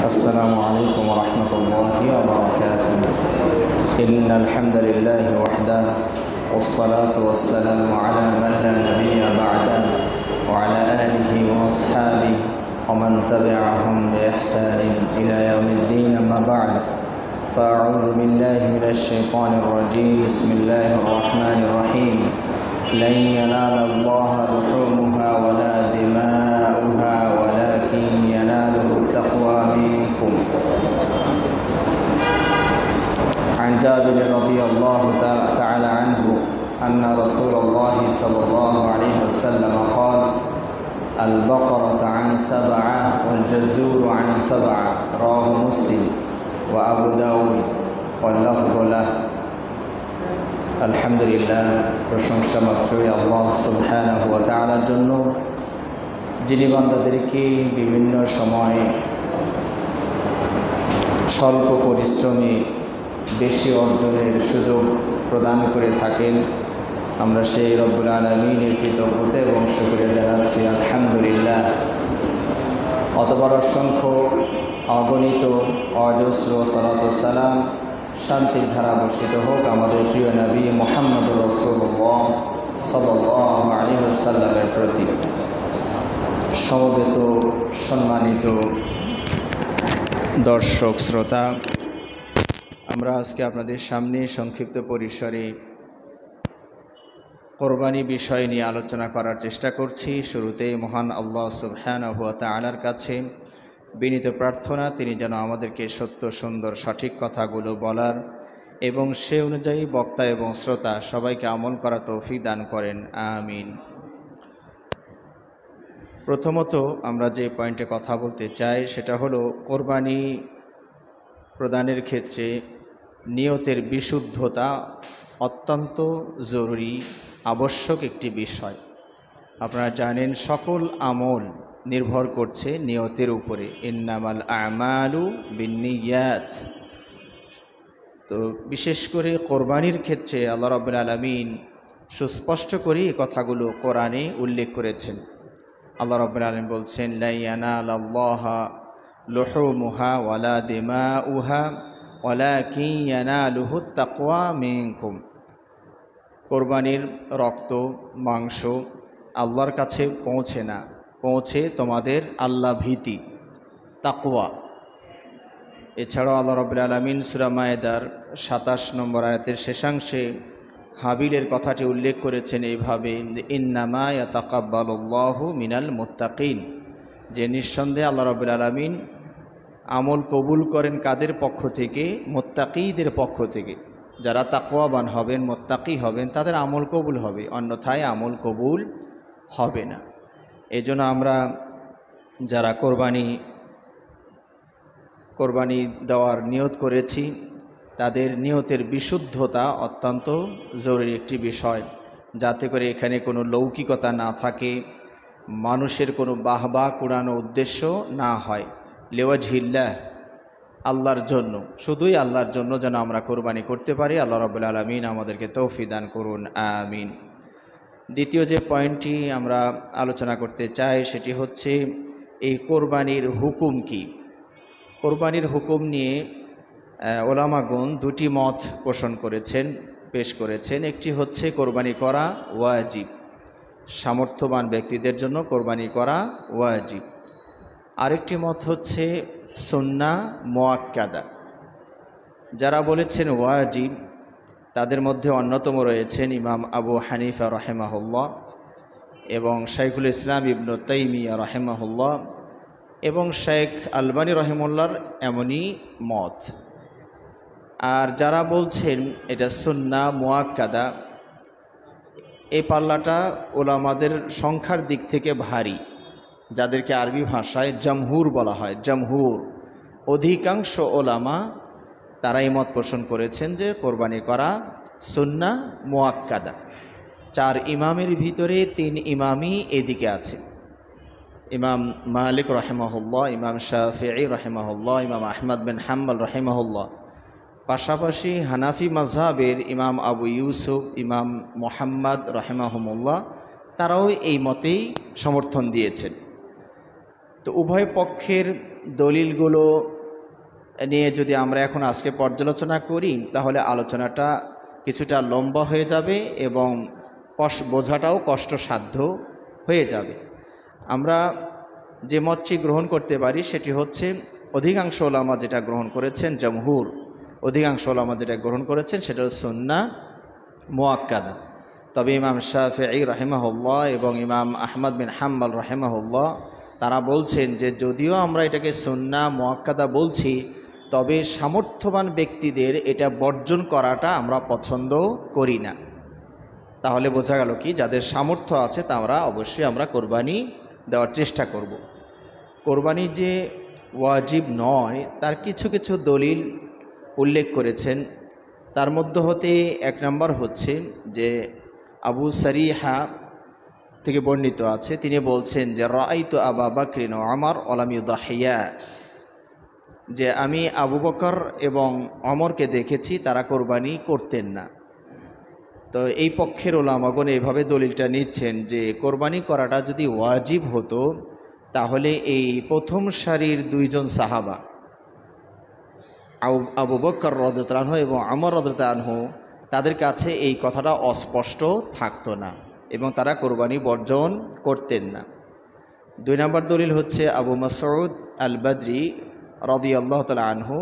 السلام عليكم ورحمة الله وبركاته. إن الحمد لله وحده والصلاة والسلام على من لا نبي بعده وعلى آله وأصحابه ومن تبعهم بإحسان إلى يوم الدين. أما بعد، فأعوذ بالله من الشيطان الرجيم. بسم الله الرحمن الرحيم. لن ينال الله لحومها ولا دماؤها ولكن يناله التقوى منكم. عن جابر رضي الله تعالى عنه أن رسول الله صلى الله عليه وسلم قال: البقرة عن 7 والجزور عن 7. رواه مسلم وأبو داود واللفظ له. আলহামদুলিল্লাহ, প্রশংসা মাত্রই আল্লাহ সুবহানাহু ওয়া তাআলার জন্য, যিনি বান্দাদেরকে বিভিন্ন সময় স্বল্প পরিশ্রমে বেশি অর্জনের সুযোগ প্রদান করে থাকেন। আমরা সেই রব্বুল আলামিনের কৃতজ্ঞতা এবং শুকরিয়া জানাচ্ছি আলহামদুলিল্লাহ। অতঃপর অসংখ্য অগণিত অজস্র সালাত ও সালাম, শান্তির ধারা বর্ষিত হোক আমাদের প্রিয় নবী মুহাম্মদুর রাসূলুল্লাহ সাল্লাল্লাহু আলাইহি ওয়াসাল্লামের প্রতি। সমবেত সম্মানিত দর্শক শ্রোতা, আমরা আজকে আপনাদের সামনে সংক্ষিপ্ত পরিসরে কোরবানি বিষয় নিয়ে আলোচনা করার চেষ্টা করছি। শুরুতেই মহান আল্লাহ সুবহানাহু ওয়া তাআলার কাছে বিনীত প্রার্থনা, তিনি যেন আমাদেরকে সত্য সুন্দর সঠিক কথাগুলো বলার এবং সে অনুযায়ী বক্তা এবং শ্রোতা সবাইকে আমল করার তৌফিক দান করেন, আমিন। প্রথমত আমরা যে পয়েন্টে কথা বলতে চাই সেটা হলো কোরবানি প্রদানের ক্ষেত্রে নিয়তের বিশুদ্ধতা অত্যন্ত জরুরি, আবশ্যক একটি বিষয়। আপনারা জানেন সকল আমল নির্ভর করছে নিয়তের উপরে। ইন্নামাল আমালু বিন্নিয়াত। তো বিশেষ করে কোরবানির ক্ষেত্রে আল্লাহ রাব্বুল আলামিন সুস্পষ্ট করে এই কথাগুলো কোরআনে উল্লেখ করেছেন। আল্লাহ রাব্বুল আলামিন বলছেন, লা ইয়ানালাল্লাহা লুহুমুহা ওয়ালা দিমাউহা ওয়ালাকিন ইয়ানালুহুত তাকওয়া মিনকুম। কোরবানির রক্ত মাংস আল্লাহর কাছে পৌঁছে না, পৌঁছে তোমাদের আল্লাহ ভীতি, তাকওয়া। এছাড়াও আল্লাহ রাব্বুল আলামিন সূরা মায়েদার 27 নম্বর আয়াতের শেষাংশে হাবিলের কথাটি উল্লেখ করেছেন এইভাবে, ইন্নামা ইয়াতাকাব্বালুল্লাহু মিনাল মুত্তাকিন, যে নিঃসন্দেহে আল্লাহ রাব্বুল আলামিন আমল কবুল করেন কাদের পক্ষ থেকে? মুত্তাকিদের পক্ষ থেকে। যারা তাকওয়াবান হবেন, মুত্তাকি হবেন, তাদের আমল কবুল হবে, অন্যথায় আমল কবুল হবে না। এজন্য আমরা যারা কোরবানি দেওয়ার নিয়ত করেছি তাদের নিয়তের বিশুদ্ধতা অত্যন্ত জরুরি একটি বিষয়, যাতে করে এখানে কোনো লৌকিকতা না থাকে, মানুষের কোনো বাহবা কুড়ানো উদ্দেশ্য না হয়। লিওয়াজহিল্লাহ, আল্লাহর জন্য, শুধুই আল্লাহর জন্য যেন আমরা কোরবানি করতে পারি। আল্লাহ রাব্বুল আলামিন আমাদেরকে তৌফিক দান করুন, আমিন। দ্বিতীয় যে পয়েন্টটি আমরা আলোচনা করতে চাই সেটি হচ্ছে এই কোরবানির হুকুম কি। কোরবানির হুকুম নিয়ে ওলামাগণ দুটি মত পোষণ করেছেন, পেশ করেছেন। একটি হচ্ছে কোরবানি করা ওয়াজিব, সামর্থ্যবান ব্যক্তিদের জন্য কোরবানি করা ওয়াজিব। আরেকটি মত হচ্ছে সুন্নাহ মুআক্কাদা। যারা বলেছেন ওয়াজিব তাদের মধ্যে অন্যতম রয়েছেন ইমাম আবু হানিফা রাহিমাহুল্লাহ এবং শাইখুল ইসলাম ইবনু তাইমিয়া রাহিমাহুল্লাহ এবং শেখ আলবানী রহিমুল্লাহর এমনই মত। আর যারা বলছেন এটা সুন্নাহ মুআক্কাদা, এই পাল্লাটা ওলামাদের সংখ্যার দিক থেকে ভারী, যাদেরকে আরবি ভাষায় জামহুর বলা হয়। জামহুর, অধিকাংশ ওলামা তারাই মত পোষণ করেছেন যে কোরবানি করা সুন্নাহ মুআক্কাদা। 4 ইমামের ভিতরে 3 ইমামই এদিকে আছে। ইমাম মালিক রাহিমাহুল্লাহ, ইমাম শাফিঈ রাহিমাহুল্লাহ, ইমাম আহমদ বিন হাম্বল রাহিমাহুল্লাহ, পাশাপাশি হানাফি মাযহাবের ইমাম আবু ইউসুফ, ইমাম মুহাম্মদ রাহিমাহুমুল্লাহ, তারাও এই মতেই সমর্থন দিয়েছেন। তো উভয় পক্ষের দলিলগুলো নিয়ে যদি আমরা এখন আজকে পর্যালোচনা করি তাহলে আলোচনাটা কিছুটা লম্বা হয়ে যাবে এবং বোঝাটাও কষ্টসাধ্য হয়ে যাবে। আমরা যে মতটি গ্রহণ করতে পারি সেটি হচ্ছে অধিকাংশ ওলামা যেটা গ্রহণ করেছেন, জমহুর অধিকাংশ ওলামা যেটা গ্রহণ করেছেন সেটা হচ্ছে সুন্নাহ মুআক্কাদা। তবে ইমাম শাফিঈ রাহিমাহুল্লাহ এবং ইমাম আহমদ বিন হাম্বল রাহিমাহুল্লাহ তারা বলছেন যে যদিও আমরা এটাকে সুন্নাহ মুআক্কাদা বলছি, তবে সামর্থ্যবান ব্যক্তিদের এটা বর্জন করাটা আমরা পছন্দ করি না। তাহলে বোঝা গেল কি, যাদের সামর্থ্য আছে তারা অবশ্যই আমরা কোরবানি দেওয়ার চেষ্টা করব। কোরবানি যে ওয়াজিব নয় তার কিছু কিছু দলিল উল্লেখ করেছেন। তার মধ্য হতে এক নম্বর হচ্ছে যে আবু সারিহা থেকে বর্ণিত আছে, তিনি বলছেন যে রাআইতু আবা বকরিন ওয়া ওমর ওয়ালাম ইউদাহিয়া, যে আমি আবু বকর এবং ওমরকে দেখেছি তারা কোরবানি করতেন না। তো এই পক্ষের ওলামাগণ এইভাবে দলিলটা নিচ্ছেন যে কোরবানি করাটা যদি ওয়াজিব হতো তাহলে এই প্রথম সারির দুইজন সাহাবা আবু বকর রাদিয়াল্লাহু আনহু এবং ওমর রাদিয়াল্লাহু আনহু তাদের কাছে এই কথাটা অস্পষ্ট থাকতো না এবং তারা কোরবানি বর্জন করতেন না। দুই নম্বর দলিল হচ্ছে আবু মাসউদ আল বদরি রাদিয়াল্লাহু তাআলা আনহু,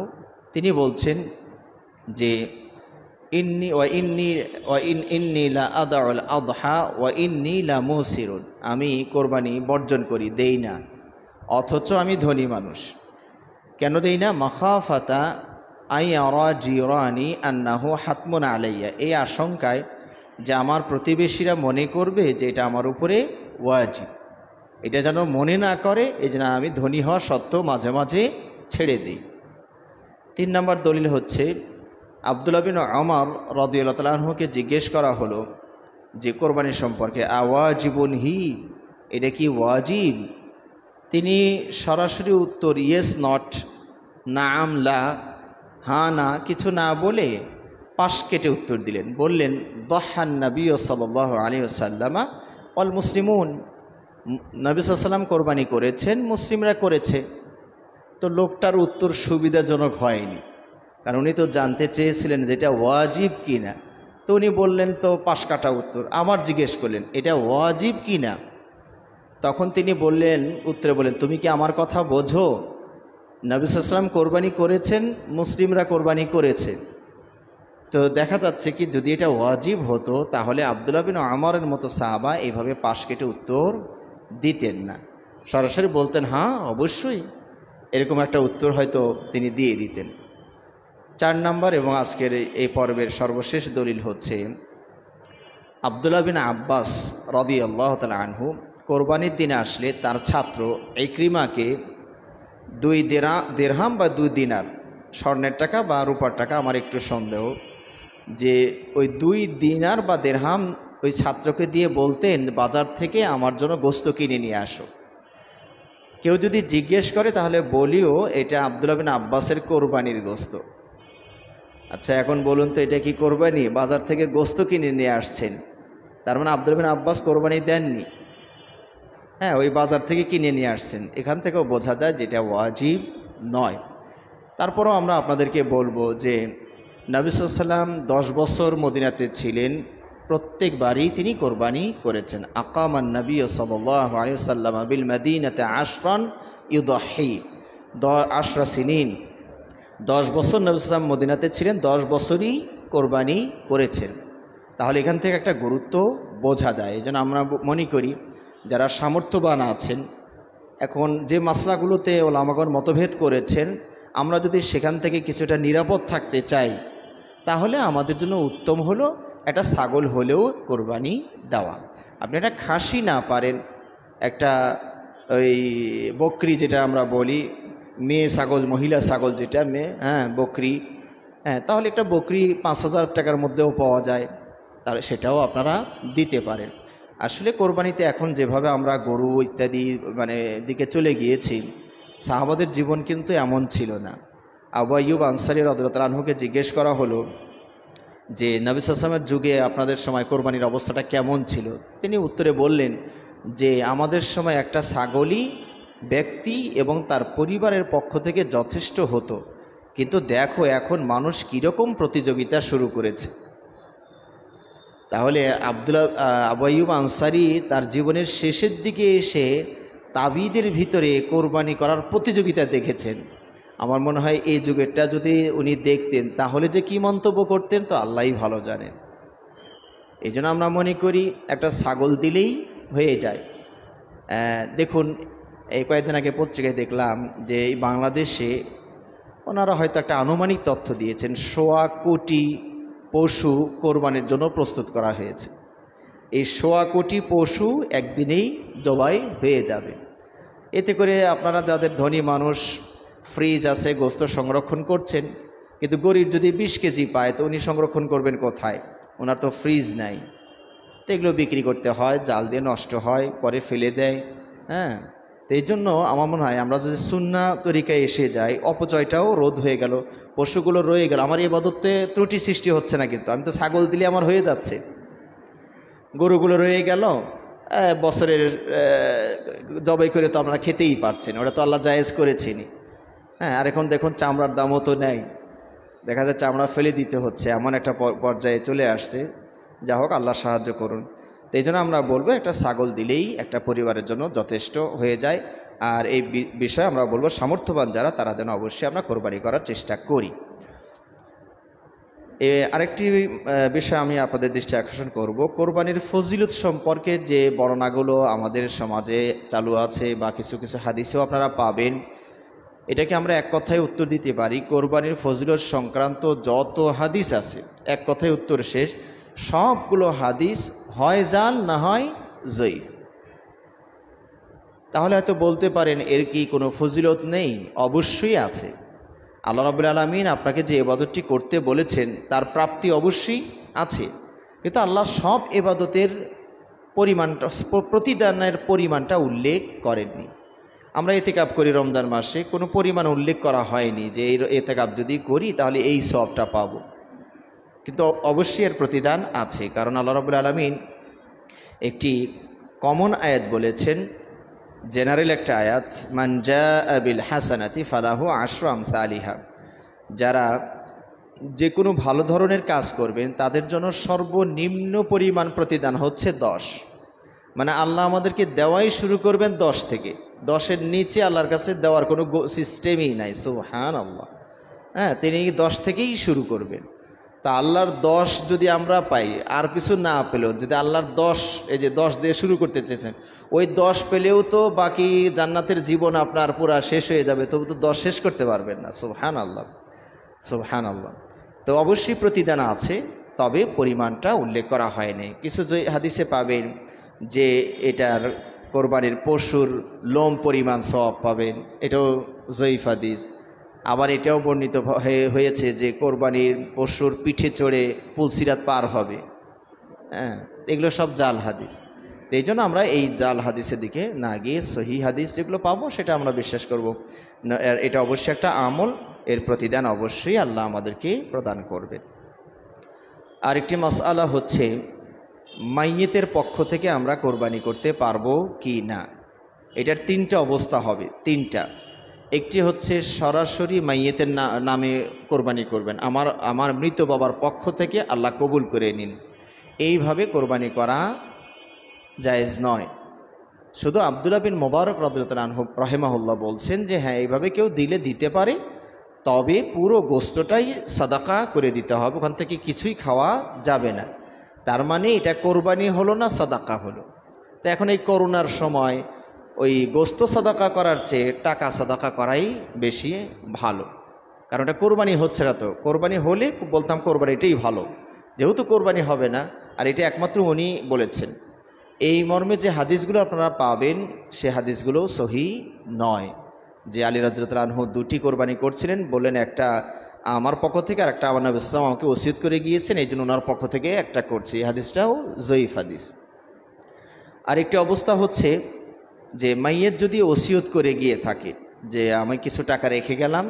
তিনি বলছেন যে ইন্নী লা আদাউল আদহা ওয়া ইন্নী লা মুসিরুন, আমি কোরবানি বর্জন করি, দেই না, অথচ আমি ধনী মানুষ। কেন দেই না? মাখাফাতা আইয়ারা জিরানি আন্নাহু হাতমুন আলাইয়া, এই আশঙ্কায় যে আমার প্রতিবেশীরা মনে করবে যে এটা আমার উপরে ওয়াজিব, এটা যেন মনে না করে, এই জন্য আমি ধনী হওয়া সত্ত্বেও মাঝে মাঝে ছেড়ে দিই। তিন নম্বর দলিল হচ্ছে আব্দুল্লাহ বিন ওমর রাদিয়াল্লাহু তাআলা আনহুকে জিজ্ঞেস করা হলো যে কোরবানি সম্পর্কে, আওয়াজিবুন হি, এটা কি ওয়াজিব? তিনি সরাসরি উত্তর ইয়েস নট, নাম লা, হ্যাঁ না, কিছু না বলে পাশ কেটে উত্তর দিলেন। বললেন দহান নবী সাল্লাল্লাহু আলাইহি ওয়াসাল্লাম ওয়াল মুসলিমুন, নবী সাল্লাল্লাহু আলাইহি ওয়াসাল্লাম কোরবানি করেছেন, মুসলিমরা করেছে। তো লোকটার উত্তর সুবিধাজনক হয়নি, কারণ উনি তো জানতে চেয়েছিলেন যে এটা ওয়াজিব কি না। তো উনি বললেন তো পাশ কাটা উত্তর, আবার জিজ্ঞেস করলেন এটা ওয়াজিব কি না। তখন তিনি বললেন, উত্তরে বললেন, তুমি কি আমার কথা বোঝো? নবী সাল্লাল্লাহু আলাইহি ওয়াসাল্লাম কোরবানি করেছেন, মুসলিমরা কোরবানি করেছে। তো দেখা যাচ্ছে কি, যদি এটা ওয়াজিব হতো তাহলে আব্দুল্লাহ বিন ওমরের মতো সাহাবা এইভাবে পাশ কেটে উত্তর দিতেন না, সরাসরি বলতেন হ্যাঁ অবশ্যই, এরকম একটা উত্তর হয়তো তিনি দিয়ে দিতেন। চার নম্বর এবং আজকের এই পর্বের সর্বশেষ দলিল হচ্ছে আব্দুল্লাহ বিন আব্বাস রাদিয়াল্লাহু তাআলা আনহু কোরবানির দিনে আসলে তার ছাত্র ইকরিমাকে 2 দিরহাম বা 2 দিনার, স্বর্ণের টাকা বা রূপার টাকা, আমার একটু সন্দেহ, যে ওই 2 দিনার বা দিরহাম ওই ছাত্রকে দিয়ে বলতেন বাজার থেকে আমার জন্য গোস্ত কিনে নিয়ে আসো। কেউ যদি জিজ্ঞেস করে তাহলে বলিও এটা আব্দুল্লাহ বিন আব্বাসের কোরবানির গোস্ত। আচ্ছা এখন বলুন তো এটা কি কোরবানি? বাজার থেকে গোস্ত কিনে নিয়ে আসছেন, তার মানে আব্দুল্লাহ বিন আব্বাস কোরবানি দেননি। হ্যাঁ, ওই বাজার থেকে কিনে নিয়ে আসছেন, এখান থেকেও বোঝা যায় যেটা ওয়াজিব নয়। তারপরও আমরা আপনাদেরকে বলবো যে নবী সাল্লাল্লাহু আলাইহি ওয়াসাল্লাম 10 বছর মদিনাতে ছিলেন, প্রত্যেকবারই তিনি কোরবানি করেছেন। আকামান নবী সাল্লাল্লাহু আলাইহি ওয়াসাল্লাম বিল মদিনাতে আশরান ইউদাহি 10 সিনিন, 10 বছর নবী সাল্লাল্লাহু আলাইহি ওয়াসাল্লাম মদিনাতে ছিলেন, 10 বছরই কোরবানি করেছেন। তাহলে এখান থেকে একটা গুরুত্ব বোঝা যায়। এই জন্য আমরা মনে করি যারা সামর্থ্যবান আছেন, এখন যে মাসলাগুলোতে ওলামাগণ মতভেদ করেছেন, আমরা যদি সেখান থেকে কিছুটা নিরাপদ থাকতে চাই তাহলে আমাদের জন্য উত্তম হলো একটা ছাগল হলেও কোরবানি দেওয়া। আপনি একটা খাসি না পারেন, একটা ওই বকরি যেটা আমরা বলি, মেয়ে ছাগল, মহিলা ছাগল যেটা মেয়ে, হ্যাঁ বকরি, হ্যাঁ, তাহলে একটা বকরি 5,000 টাকার মধ্যেও পাওয়া যায়, তাহলে সেটাও আপনারা দিতে পারেন। আসলে কোরবানিতে এখন যেভাবে আমরা গরু ইত্যাদি দিকে চলে গিয়েছি, সাহাবাদের জীবন কিন্তু এমন ছিল না। আবু আইয়ুব আনসারী রাদিয়াল্লাহু তাআলা আনহুকে জিজ্ঞেস করা হলো যে নবী সাল্লাল্লাহু আলাইহি ওয়াসাল্লামের যুগে আপনাদের সময় কোরবানির অবস্থাটা কেমন ছিল। তিনি উত্তরে বললেন যে আমাদের সময় একটা ছাগলই ব্যক্তি এবং তার পরিবারের পক্ষ থেকে যথেষ্ট হতো, কিন্তু দেখো এখন মানুষ কীরকম প্রতিযোগিতা শুরু করেছে। তাহলে আবু আইয়ুব আনসারী তার জীবনের শেষের দিকে এসে তাবিদের ভিতরে কোরবানি করার প্রতিযোগিতা দেখেছেন। আমার মনে হয় এই যুগেরটা যদি উনি দেখতেন তাহলে যে কি মন্তব্য করতেন তো আল্লাহই ভালো জানেন। এই জন্য আমরা মনে করি একটা ছাগল দিলেই হয়ে যায়। দেখুন, এই কয়েকদিন আগে পত্রিকায় দেখলাম যে এই বাংলাদেশে ওনারা হয়তো একটা আনুমানিক তথ্য দিয়েছেন, 1.25 কোটি পশু কোরবানির জন্য প্রস্তুত করা হয়েছে। এই 1.25 কোটি পশু একদিনেই জবাই হয়ে যাবে। এতে করে আপনারা যাদের ধনী মানুষ ফ্রিজ আছে, গোস্ত সংরক্ষণ করছেন, কিন্তু গরিব যদি 20 কেজি পায় তো উনি সংরক্ষণ করবেন কোথায়? ওনার তো ফ্রিজ নাই। তো এগুলো বিক্রি করতে হয়, জাল দিয়ে নষ্ট হয়, পরে ফেলে দেয়। হ্যাঁ, তো এই জন্য আমার মনে হয় আমরা যদি সুন্নাহ তরিকায় এসে যাই, অপচয়টাও রোধ হয়ে গেল, পশুগুলো রয়ে গেল। আমার এই ইবাদতে ত্রুটি সৃষ্টি হচ্ছে না, কিন্তু আমি তো ছাগল দিলে আমার হয়ে যাচ্ছে। গরুগুলো রয়ে গেল, বছরের জবাই করে তো আপনারা খেতেই পারছেন, ওটা তো আল্লাহ জায়েজ করেছেনি। হ্যাঁ, আর এখন দেখুন চামড়ার দামও তো নেই, দেখা যায় চামড়া ফেলে দিতে হচ্ছে, এমন একটা পর্যায়ে চলে আসছে। যা হোক, আল্লাহ সাহায্য করুন। তো এই জন্য আমরা বলবো একটা ছাগল দিলেই একটা পরিবারের জন্য যথেষ্ট হয়ে যায়। আর এই বিষয়ে আমরা বলবো সামর্থ্যবান যারা, তারা যেন অবশ্যই আমরা কোরবানি করার চেষ্টা করি। আরেকটি বিষয় আমি আপনাদের দৃষ্টি আকর্ষণ করব, কোরবানির ফজিলত সম্পর্কে যে বর্ণনাগুলো আমাদের সমাজে চালু আছে বা কিছু কিছু হাদিসেও আপনারা পাবেন, এটাকে আমরা এক কথায় উত্তর দিতে পারি, কোরবানির ফজিলত সংক্রান্ত যত হাদিস আছে এক কথায় উত্তর শেষ, সবগুলো হাদিস হয় জাল না হয় জয়ীফ। তাহলে হয়তো বলতে পারেন এর কি কোনো ফজিলত নেই? অবশ্যই আছে। আল্লাহ রাব্বুল আলামিন আপনাকে যে ইবাদতটি করতে বলেছেন তার প্রাপ্তি অবশ্যই আছে, কিন্তু আল্লাহ সব ইবাদতের পরিমাণটা, প্রতিদানের পরিমাণটা উল্লেখ করেননি। আমরা ইতিকাফ করি রমজান মাসে, কোনো পরিমাণ উল্লেখ করা হয়নি যে এই ইতিকাফ যদি করি তাহলে এই সওয়াবটা পাবো, কিন্তু অবশ্যই এর প্রতিদান আছে। কারণ আল্লাহ রাব্বুল আলামিন একটি কমন আয়াত বলেছেন, জেনারেল একটা আয়াত, মান জাআ বিল হাসানাতি ফালাহু আশরু আমসালিহা, যারা যে কোনো ভালো ধরনের কাজ করবেন তাদের জন্য সর্বনিম্ন পরিমাণ প্রতিদান হচ্ছে 10। মানে আল্লাহ আমাদেরকে দেওয়াই শুরু করবেন 10 থেকে, 10-এর নিচে আল্লাহর কাছে দেওয়ার কোনো সিস্টেমই নাই। সুবহানাল্লাহ। হ্যাঁ, তিনি 10 থেকেই শুরু করবেন। তা আল্লাহর 10 যদি আমরা পাই, আর কিছু না পেলেও যদি আল্লাহর 10, এই যে 10 দিয়ে শুরু করতে চেয়েছেন, ওই 10 পেলেও তো বাকি জান্নাতের জীবন আপনার পুরা শেষ হয়ে যাবে, তবু তো 10 শেষ করতে পারবেন না। সুবহানাল্লাহ, সুবহানাল্লাহ। তো অবশ্যই প্রতিদান আছে, তবে পরিমাণটা উল্লেখ করা হয়নি। কিছু হাদিসে পাবেন যে এটার কোরবানির পশুর লোম পরিমাণ সওয়াব পাবেন, এটাও জয়ীফ হাদিস। আবার এটাও বর্ণিত হয়েছে যে কোরবানির পশুর পিঠে চড়ে পুলসিরাত পার হবে। হ্যাঁ, এগুলো সব জাল হাদিস। এই জন্য আমরা এই জাল হাদিসের দিকে না গিয়ে সহি হাদিস যেগুলো পাবো সেটা আমরা বিশ্বাস করব। এটা অবশ্যই একটা আমল, এর প্রতিদান অবশ্যই আল্লাহ আমাদেরকে প্রদান করবে। আরেকটি মাসআলা হচ্ছে, মাইয়েতের পক্ষ থেকে আমরা কোরবানি করতে পারবো কি না। এটার 3টা অবস্থা হবে, 3টা। একটি হচ্ছে সরাসরি মাইয়েতের নামে কোরবানি করবেন, আমার মৃত বাবার পক্ষ থেকে আল্লাহ কবুল করে নিন, এইভাবে কোরবানি করা জায়েজ নয়। শুধু আব্দুল্লাহ বিন মুবারক রাদিয়াল্লাহু আনহু রাহিমাহুল্লাহ বলছেন যে হ্যাঁ, এইভাবে কেউ দিলে দিতে পারে, তবে পুরো গোশতটাই সাদাকা করে দিতে হবে, ওখান থেকে কিছুই খাওয়া যাবে না। তার মানে এটা কোরবানি হলো না, সাদাকা হলো। তো এখন এই করোনার সময় ওই গোস্ত সাদাকা করার চেয়ে টাকা সাদাকা করাই বেশি ভালো, কারণ এটা কোরবানি হচ্ছে না। তো কোরবানি হলে বলতাম কোরবানি এটাই ভালো, যেহেতু কোরবানি হবে না, আর এটা একমাত্র উনি বলেছেন। এই মর্মে যে হাদিসগুলো আপনারা পাবেন সে হাদিসগুলো সহি নয়। যে আলী রাদিয়াল্লাহু আনহু 2টি কোরবানি করছিলেন, বললেন একটা আমার পক্ষ থেকে আর একটা আমার নবী সাল্লাল্লাহু আলাইহি ওয়াসাল্লাম আমাকে ওসিয়ত করে গিয়েছেন, এই জন্য ওনার পক্ষ থেকে একটা করছি। এই হাদিসটাও জয়ীফ হাদিস। আরেকটি অবস্থা হচ্ছে যে মাইয়েত যদি ওসিয়ত করে গিয়ে থাকে যে আমি কিছু টাকা রেখে গেলাম,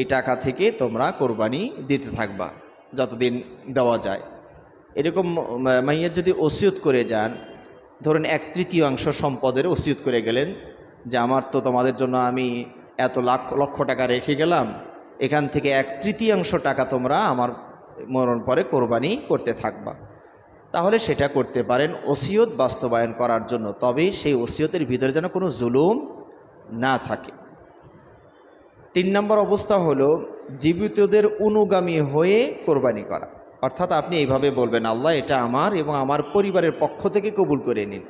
এই টাকা থেকে তোমরা কোরবানি দিতে থাকবা, যতদিন দেওয়া যায়। এরকম মাইয়াত যদি ওসিয়ত করে যান, ধরুন 1/3 সম্পদের ওসিয়ত করে গেলেন যে আমার তো তোমাদের জন্য আমি এত লক্ষ টাকা রেখে গেলাম, এখান থেকে 1/3 টাকা তোমরা আমার মরণ পরে কোরবানি করতে থাকবা, তাহলে সেটা করতে পারেন ওসিয়ত বাস্তবায়ন করার জন্য। তবে সেই ওসিয়তের ভিতরে যেন কোনো জুলুম না থাকে। 3 নম্বর অবস্থা হলো জীবিতদের অনুগামী হয়ে কোরবানি করা। অর্থাৎ আপনি এইভাবে বলবেন, আল্লাহ এটা আমার এবং আমার পরিবারের পক্ষ থেকে কবুল করে নিন।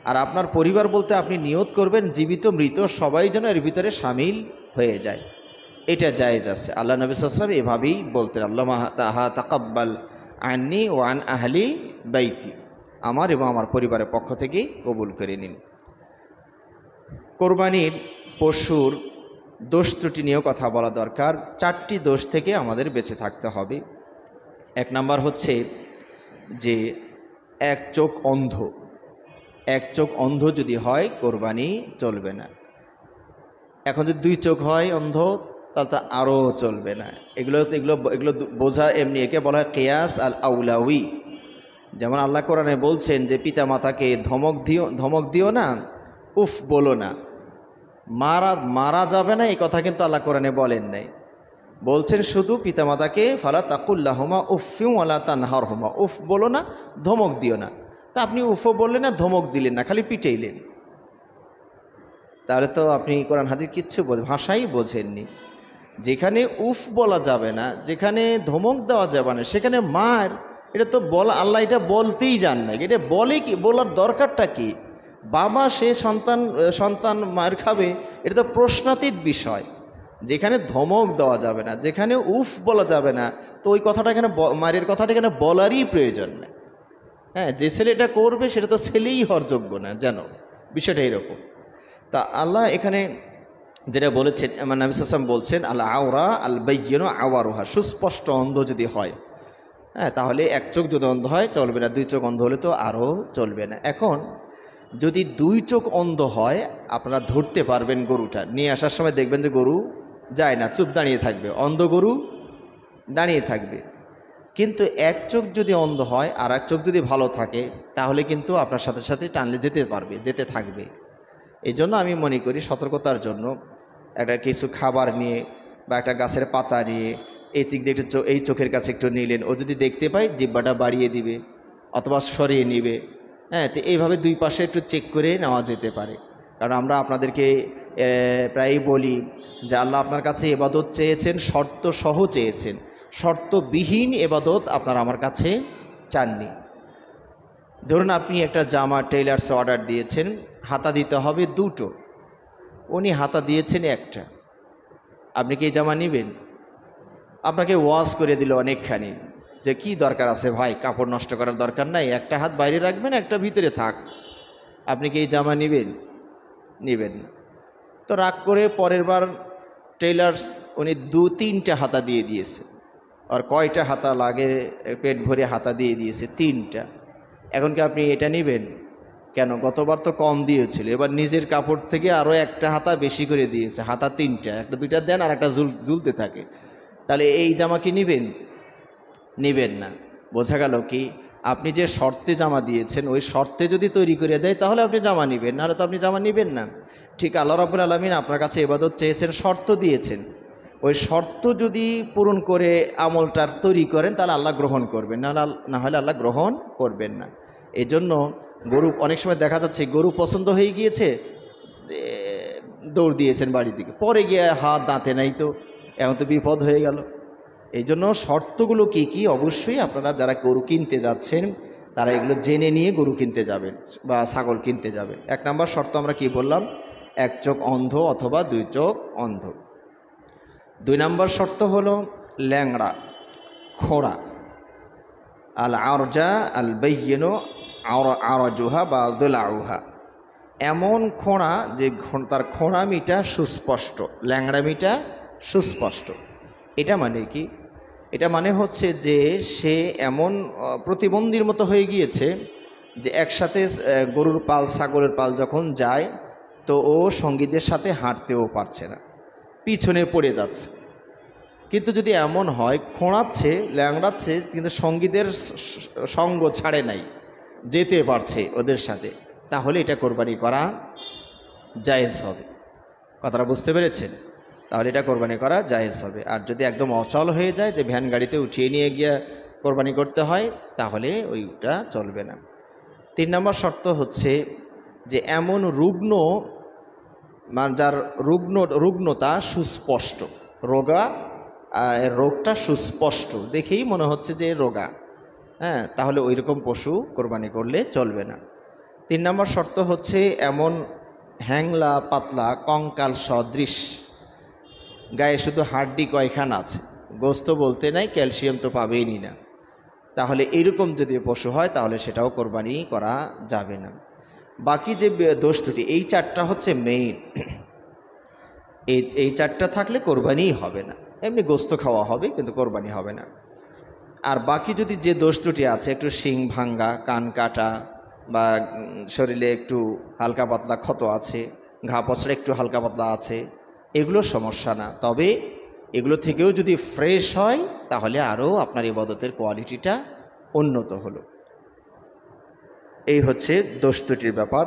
আর আপনার পরিবার বলতে আপনি নিয়ত করবেন জীবিত মৃত সবাই যেন এর ভিতরে সামিল হয়ে যায়। এটা জায়েজ আছে। আল্লাহ নবী সাল্লাল্লাহু আলাইহি ওয়াসাল্লাম এভাবেই বলতেন, আল্লাহুম্মা তাকাব্বাল আন্নি ওয়া আন আহলি বাইতি, আমার এবং আমার পরিবারের পক্ষ থেকে কবুল করে নিন। কোরবানির পশুর দোষ ত্রুটি নিয়েও কথা বলা দরকার। 4টি দোষ থেকে আমাদের বেঁচে থাকতে হবে। 1 নম্বর হচ্ছে যে এক চোখ অন্ধ। এক চোখ অন্ধ যদি হয় কোরবানি চলবে না। এখন যদি 2 চোখ হয় অন্ধ তাহলে তো আরও চলবে না। এগুলো বোঝা এমনি, একে বলা হয় কিয়াস আল আউলাউই। যেমন আল্লাহ কোরআনে বলছেন যে পিতা মাতাকে ধমক দিও না, উফ বলো না। মারা যাবে না এই কথা কিন্তু আল্লাহ কোরআনে বলেন নাই। বলছেন শুধু পিতামাতাকে ফালা তাকুল্লাহুমা উফিউ ওয়ালা তানহারহুমা, উফ বলো না, ধমক দিও না। তা আপনি উফও বললেন না, ধমক দিলেন না, খালি পিটাইলেন, তাহলে তো আপনি কোরআন হাদিস কিচ্ছু ভাষাই বোঝেননি। যেখানে উফ বলা যাবে না, যেখানে ধমক দেওয়া যাবে না, সেখানে মার, এটা তো বলা, আল্লাহ এটা বলতেই জান না। এটা বলে কি, বলার দরকারটা কি? বাবা সে সন্তান মার খাবে, এটা তো প্রশ্নাতীত বিষয়। যেখানে ধমক দেওয়া যাবে না, যেখানে উফ বলা যাবে না, তো ওই কথাটা এখানে মায়ের কথাটা এখানে বলারই প্রয়োজন নেই। হ্যাঁ, যে ছেলে এটা করবে সেটা তো ছেলেই হওয়ার যোগ্য না, যেন বিষয়টা এরকম। তা আল্লাহ এখানে যেটা বলেছেন, নবী সাল্লাল্লাহু আলাইহি ওয়াসাল্লাম বলছেন আল আওরা আল বাইয়িনু আওয়ারুহা, সুস্পষ্ট অন্ধ যদি হয়, হ্যাঁ, তাহলে 1 চোখ যদি অন্ধ হয় চলবে না, 2 চোখ অন্ধ হলে তো আরও চলবে না। এখন যদি 2 চোখ অন্ধ হয়, আপনারা ধরতে পারবেন গরুটা নিয়ে আসার সময়, দেখবেন যে গরু যায় না, চুপ দাঁড়িয়ে থাকবে, অন্ধ গরু দাঁড়িয়ে থাকবে। কিন্তু 1 চোখ যদি অন্ধ হয় আর 1 চোখ যদি ভালো থাকে, তাহলে কিন্তু আপনার সাথে সাথে টানলে যেতে থাকবে। এই জন্য আমি মনে করি সতর্কতার জন্য একটা কিছু খাবার নিয়ে বা একটা গাছের পাতা নিয়ে এই দিক দিয়ে একটু এই চোখের কাছে একটু নিলেন, ও যদি দেখতে পায় জিহ্বাটা বাড়িয়ে দিবে অথবা সরিয়ে নিবে। হ্যাঁ, তো এইভাবে 2 পাশে একটু চেক করে নেওয়া যেতে পারে। কারণ আমরা আপনাদেরকে প্রায়ই বলি যে আল্লাহ আপনার কাছে ইবাদত চেয়েছেন, শর্ত সহ চেয়েছেন, শর্তবিহীন ইবাদত আপনারা আমার কাছে চাননি। ধরুন আপনি একটা জামা টেইলার্সে অর্ডার দিয়েছেন, হাতা দিতে হবে 2টো, উনি হাতা দিয়েছেন 1টা, আপনি কি এই জামা নেবেন? আপনাকে ওয়াশ করে দিল অনেকখানি যে কি দরকার আছে ভাই, কাপড় নষ্ট করার দরকার নাই, একটা হাত বাইরে রাখবেন, একটা ভিতরে থাক, আপনি কি এই জামা নেবেন? নেবেন না। তো রাগ করে পরের বার টেইলার্স উনি 2-3টা হাতা দিয়ে দিয়েছে, আর কয়টা হাতা লাগে পেট ভরে হাতা দিয়ে দিয়েছে 3টা। এখন কি আপনি এটা নেবেন? কেন? গতবার তো কম দিয়েছিল, এবার নিজের কাপড় থেকে আরও 1টা হাতা বেশি করে দিয়েছে, হাতা 3টা, একটা 2টা দেন আর একটা ঝুলতে থাকে। তাহলে এই জামা কি নেবেন? নেবেন না। বোঝা গেল কি, আপনি যে শর্তে জামা দিয়েছেন ওই শর্তে যদি তৈরি করে দেয় তাহলে আপনি জামা নেবেন, নাহলে তো আপনি জামা নেবেন না। ঠিক আল্লাহ রাব্বুল আলামিন আপনার কাছে ইবাদত চেয়েছেন, শর্ত দিয়েছেন, ওই শর্ত যদি পূরণ করে আমলটার তৈরি করেন তাহলে আল্লাহ গ্রহণ করবেন, না হলে আল্লাহ গ্রহণ করবেন না। এই জন্য গরু অনেক সময় দেখা যাচ্ছে গরু পছন্দ হয়ে গিয়েছে, দৌড় দিয়েছেন বাড়ির দিকে, পরে গিয়ে হাত দাঁতে নাই, তো এখন তো বিপদ হয়ে গেল। এই জন্য শর্তগুলো কি কি, অবশ্যই আপনারা যারা গরু কিনতে যাচ্ছেন তারা এগুলো জেনে নিয়ে গরু কিনতে যাবেন বা ছাগল কিনতে যাবেন। 1 নম্বর শর্ত আমরা কি বললাম? 1 চোখ অন্ধ অথবা 2 চোখ অন্ধ। 2 নম্বর শর্ত হলো ল্যাংড়া, খোঁড়া। আল আরজা আল বাইয়িনু আরজুহা বা দুলাউহা, এমন খোঁড়া যে তার খোঁড়ামিটা সুস্পষ্ট, ল্যাংড়ামিটা সুস্পষ্ট। এটা মানে কি? এটা মানে হচ্ছে যে সে এমন প্রতিবন্ধীর মতো হয়ে গিয়েছে যে একসাথে গরুর পাল ছাগলের পাল যখন যায় তো ও সঙ্গীদের সাথে হাঁটতেও পারছে না, পিছনে পড়ে যাচ্ছে। কিন্তু যদি এমন হয় খোঁড়াচ্ছে, ল্যাংড়াচ্ছে, কিন্তু সঙ্গীদের সঙ্গ ছাড়ে নাই, যেতে পারছে ওদের সাথে, তাহলে এটা কোরবানি করা জায়েজ হবে। কথাটা বুঝতে পেরেছেন? তাহলে এটা কোরবানি করা জায়েজ হবে। আর যদি একদম অচল হয়ে যায়, যে ভ্যান গাড়িতে উঠিয়ে নিয়ে গিয়ে কোরবানি করতে হয়, তাহলে ওইটা চলবে না। 3 নম্বর শর্ত হচ্ছে যে এমন রুগ্ন, যার রুগ্নতা সুস্পষ্ট, রোগটা সুস্পষ্ট, দেখেই মনে হচ্ছে যে রোগা, হ্যাঁ, তাহলে ওই রকম পশু কোরবানি করলে চলবে না। 3 নম্বর শর্ত হচ্ছে এমন হ্যাংলা পাতলা কঙ্কাল সদৃশ, গায়ে শুধু হাড্ডি কয়খানা আছে, গোস্ত বলতে নাই, ক্যালসিয়াম তো পাবেই না, তাহলে এইরকম যদি পশু হয় তাহলে সেটাও কোরবানি করা যাবে না। বাকি যে দোষ দুটি, এই 4টা হচ্ছে মেইন, এই 4টা থাকলে কোরবানিই হবে না। এমনি গোস্ত খাওয়া হবে কিন্তু কোরবানি হবে না। আর বাকি যদি যে দোষ দুটি আছে, একটু শিং ভাঙ্গা, কান কাটা, বা শরীরে একটু হালকা পাতলা ক্ষত আছে, ঘা পচড়া একটু হালকা পাতলা আছে, এগুলোর সমস্যা না। তবে এগুলো থেকেও যদি ফ্রেশ হয় তাহলে আরও আপনার ইবাদতের কোয়ালিটিটা উন্নত হলো। এই হচ্ছে দোষ দুটির ব্যাপার।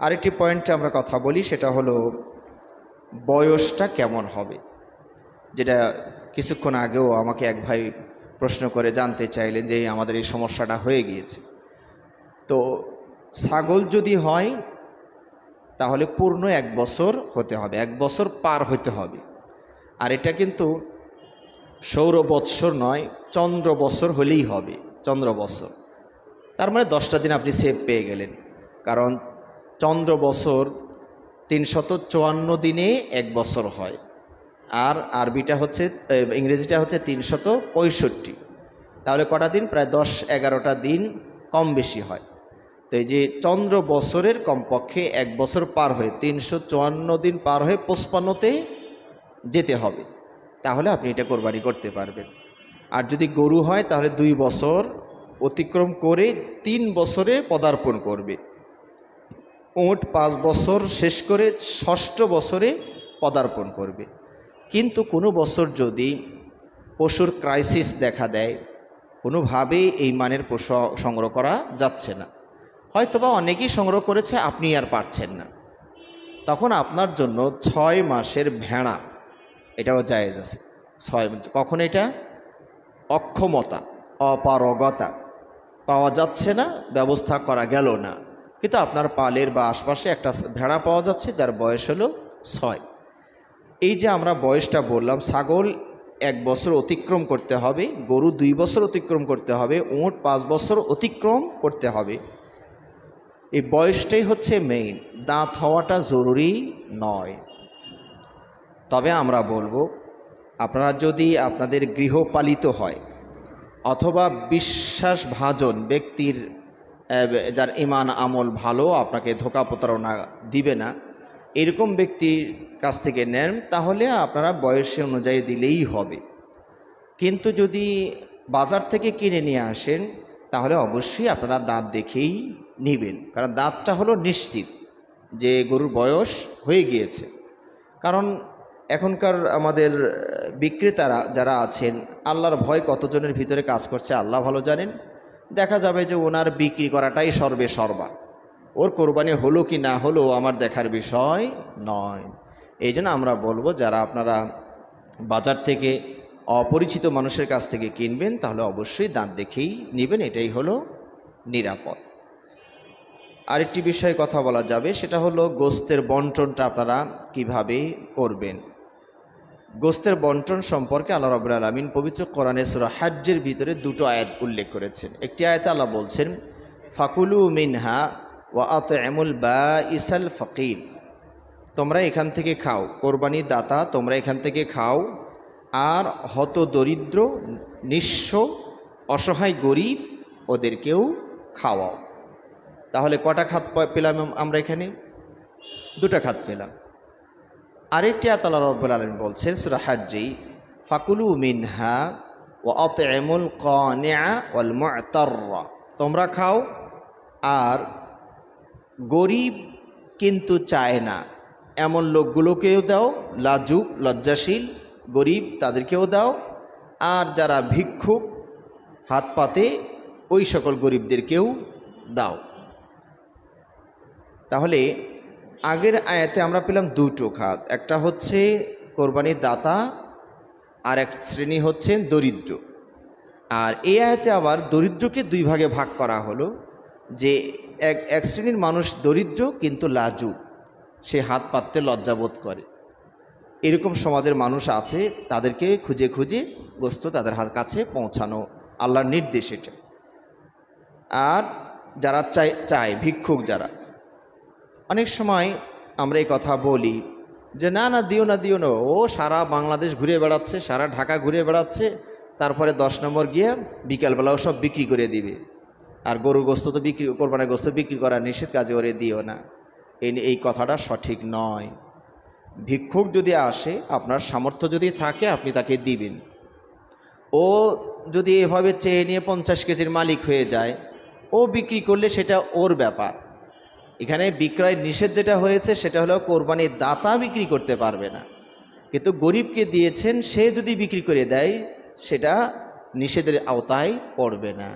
আরেকটি পয়েন্টে আমরা কথা বলি, সেটা হলো বয়সটা কেমন হবে, যেটা কিছুক্ষণ আগেও আমাকে এক ভাই প্রশ্ন করে জানতে চাইলেন যে আমাদের এই সমস্যাটা হয়ে গিয়েছে। তো ছাগল যদি হয় তাহলে পূর্ণ 1 বছর হতে হবে, 1 বছর পার হতে হবে। আর এটা কিন্তু সৌর বৎসর নয়, চন্দ্র বছর হলেই হবে, চন্দ্র বছর। তার মানে 10টা দিন আপনি সেভ পেয়ে গেলেন, কারণ চন্দ্র বছর 354 দিনে 1 বছর হয়, আর আরবিটা হচ্ছে, ইংরেজিটা হচ্ছে 365। তাহলে কটা দিন? প্রায় 10-11টা দিন কম বেশি হয়। তো এই যে চন্দ্র বছরের কমপক্ষে 1 বছর পার হয়ে 354 দিন পার হয়ে 55তে যেতে হবে, তাহলে আপনি এটা কোরবানি করতে পারবেন। আর যদি গরু হয় তাহলে 2 বছর অতিক্রম করে 3 বছরে পদার্পণ করবে। উট 5 বছর শেষ করে 6ষ্ঠ বছরে পদার্পণ করবে। কিন্তু কোনো বছর যদি পশুর ক্রাইসিস দেখা দেয়, কোনোভাবেই এই মানের পশু সংগ্রহ করা যাচ্ছে না, হয়তোবা অনেকেই সংগ্রহ করেছে, আপনি আর পারছেন না, তখন আপনার জন্য 6 মাসের ভেড়া, এটাও জায়েজ আছে। 6 কখন? এটা অক্ষমতা, অপারগতা, পাওয়া যাচ্ছে না, ব্যবস্থা করা গেল না, কিন্তু আপনার পালের বা আশপাশে একটা ভেড়া পাওয়া যাচ্ছে যার বয়স হলো 6। এই যে আমরা বয়সটা বললাম, ছাগল 1 বছর অতিক্রম করতে হবে, গরু 2 বছর অতিক্রম করতে হবে, উট 5 বছর অতিক্রম করতে হবে। এই বয়সটাই হচ্ছে মেইন, দাঁত হওয়াটা জরুরি নয়। তবে আমরা বলবো, আপনারা যদি আপনাদের গৃহপালিত হয় অথবা বিশ্বাসভাজন ব্যক্তির, যার ঈমান আমল ভালো, আপনাকে ধোঁকা প্রতারণা দিবে না, এরকম ব্যক্তির কাছ থেকে নেন, তাহলে আপনারা বয়সে অনুযায়ী দিলেই হবে। কিন্তু যদি বাজার থেকে কিনে নিয়ে আসেন তাহলে অবশ্যই আপনারা দাঁত দেখেই নেবেন, কারণ দাঁতটা হলো নিশ্চিত যে গরুর বয়স হয়ে গিয়েছে। কারণ এখনকার আমাদের বিক্রেতারা যারা আছেন, আল্লাহর ভয় কতজনের ভিতরে কাজ করছে আল্লাহ ভালো জানেন। দেখা যাবে যে ওনার বিক্রি করাটাই সর্বে সর্বা, ওর কোরবানি হলো কি না হলো আমার দেখার বিষয় নয়। এই জন্য আমরা বলবো, যারা আপনারা বাজার থেকে অপরিচিত মানুষের কাছ থেকে কিনবেন তাহলে অবশ্যই দাঁত দেখেই নেবেন, এটাই হলো নিরাপদ। আরেকটি বিষয়ে কথা বলা যাবে, সেটা হলো গোস্তের বন্টনটা আপনারা কিভাবে করবেন। গোস্তের বন্টন সম্পর্কে আল্লাহ রাব্বুল আলামিন পবিত্র কোরআনে সূরা হজ্জের ভিতরে 2টো আয়াত উল্লেখ করেছেন। একটি আয়াতে আল্লাহ বলছেন, ফাকুলু মিনহা ওয়া আত'ইমুল বাঈসাল ফাকির, তোমরা এখান থেকে খাও, কোরবানি দাতা তোমরা এখান থেকে খাও, আর হত দরিদ্র, নিঃস্ব, অসহায় গরিব ওদেরকেও খাওয়াও। তাহলে কটা খাত পেলাম আমরা এখানে? 2টা খাত পেলাম। আরেকটি আয়াত আল্লাহ রাব্বুল আলামিন বলছেন সূরা হজ্জে, ফাকুলু মিনহা ওয়া আত'ইমুল কানিআ ওয়াল মু'তাররা, তোমরা খাও আর গরিব কিন্তু চায় না এমন লোকগুলোকেও দাও, লাজুক লজ্জাশীল গরিব তাদেরকেও দাও, আর যারা ভিক্ষুক হাত পাতে ওই সকল গরিবদেরকেও দাও। তাহলে আগের আয়াতে আমরা পেলাম দুটো খাত, একটা হচ্ছে কোরবানির দাতা, আর এক শ্রেণী হচ্ছেন দরিদ্র। আর এই আয়াতে আবার দরিদ্রকে দুই ভাগে ভাগ করা হলো, যে এক শ্রেণীর মানুষ দরিদ্র কিন্তু লাজুক, সে হাত পাততে লজ্জাবোধ করে, এরকম সমাজের মানুষ আছে, তাদেরকে খুঁজে খুঁজে গোস্ত তাদের হাত কাছে পৌঁছানো আল্লাহর নির্দেশ এটা। আর যারা চায় ভিক্ষুক যারা, অনেক সময় আমরা এই কথা বলি যে না না দিও না দিও না, ও সারা বাংলাদেশ ঘুরে বেড়াচ্ছে, সারা ঢাকা ঘুরে বেড়াচ্ছে, তারপরে 10 নম্বর গিয়ে বিকালবেলাও সব বিক্রি করে দিবে, আর গরুর গোস্ত তো বিক্রি, কোরবানির গোস্ত বিক্রি করা নিষেধ, কাজে ওরে দিও না। এই কথাটা সঠিক নয়। ভিক্ষুক যদি আসে, আপনার সামর্থ্য যদি থাকে আপনি তাকে দিবেন। ও যদি এভাবে চেয়ে নিয়ে 50 কেজির মালিক হয়ে যায়, ও বিক্রি করলে সেটা ওর ব্যাপার। এখানে বিক্রয় নিষেধ যেটা হয়েছে সেটা হলো কোরবানির দাতা বিক্রি করতে পারবে না, কিন্তু গরিবকে দিয়েছেন সে যদি বিক্রি করে দেয় সেটা নিষেধের আওতায় পড়বে না।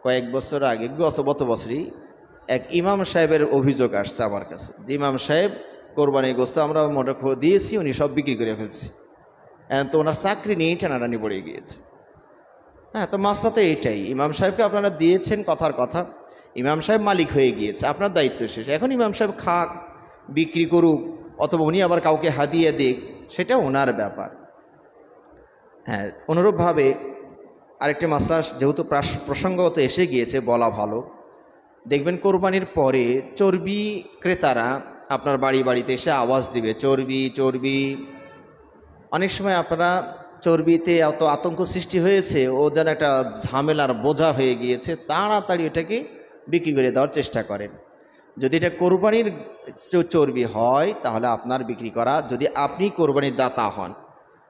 কয়েক বছর আগে, গত বছরই এক ইমাম সাহেবের অভিযোগ আসছে আমার কাছে, যে ইমাম সাহেব কোরবানির গোস্ত আমরা মনে দিয়েছি, উনি সব বিক্রি করে ফেলছি, তো ওনার চাকরি নিয়েই টানাটানি পড়ে গিয়েছে। হ্যাঁ, তো মাসলা তো এইটাই, ইমাম সাহেবকে আপনারা দিয়েছেন, কথার কথা, ইমাম সাহেব মালিক হয়ে গিয়েছে, আপনার দায়িত্ব শেষ। এখন ইমাম সাহেব খাক, বিক্রি করুক, অথবা উনি আবার কাউকে হাদিয়ে দিক, সেটা ওনার ব্যাপার। হ্যাঁ, অনুরূপভাবে আরেকটি মাসলা যেহেতু প্রসঙ্গগত এসে গিয়েছে বলা ভালো, দেখবেন কোরবানির পরে চর্বি ক্রেতারা আপনার বাড়িতে এসে আওয়াজ দিবে, চর্বি চর্বি। অনেক সময় আপনারা চর্বিতে এত আতঙ্ক সৃষ্টি হয়েছে, ও যেন একটা ঝামেলার বোঝা হয়ে গিয়েছে, তাড়াতাড়ি এটাকে বিক্রি করে দেওয়ার চেষ্টা করেন। যদি এটা কোরবানির চর্বি হয় তাহলে আপনার বিক্রি করা, যদি আপনি কোরবানির দাতা হন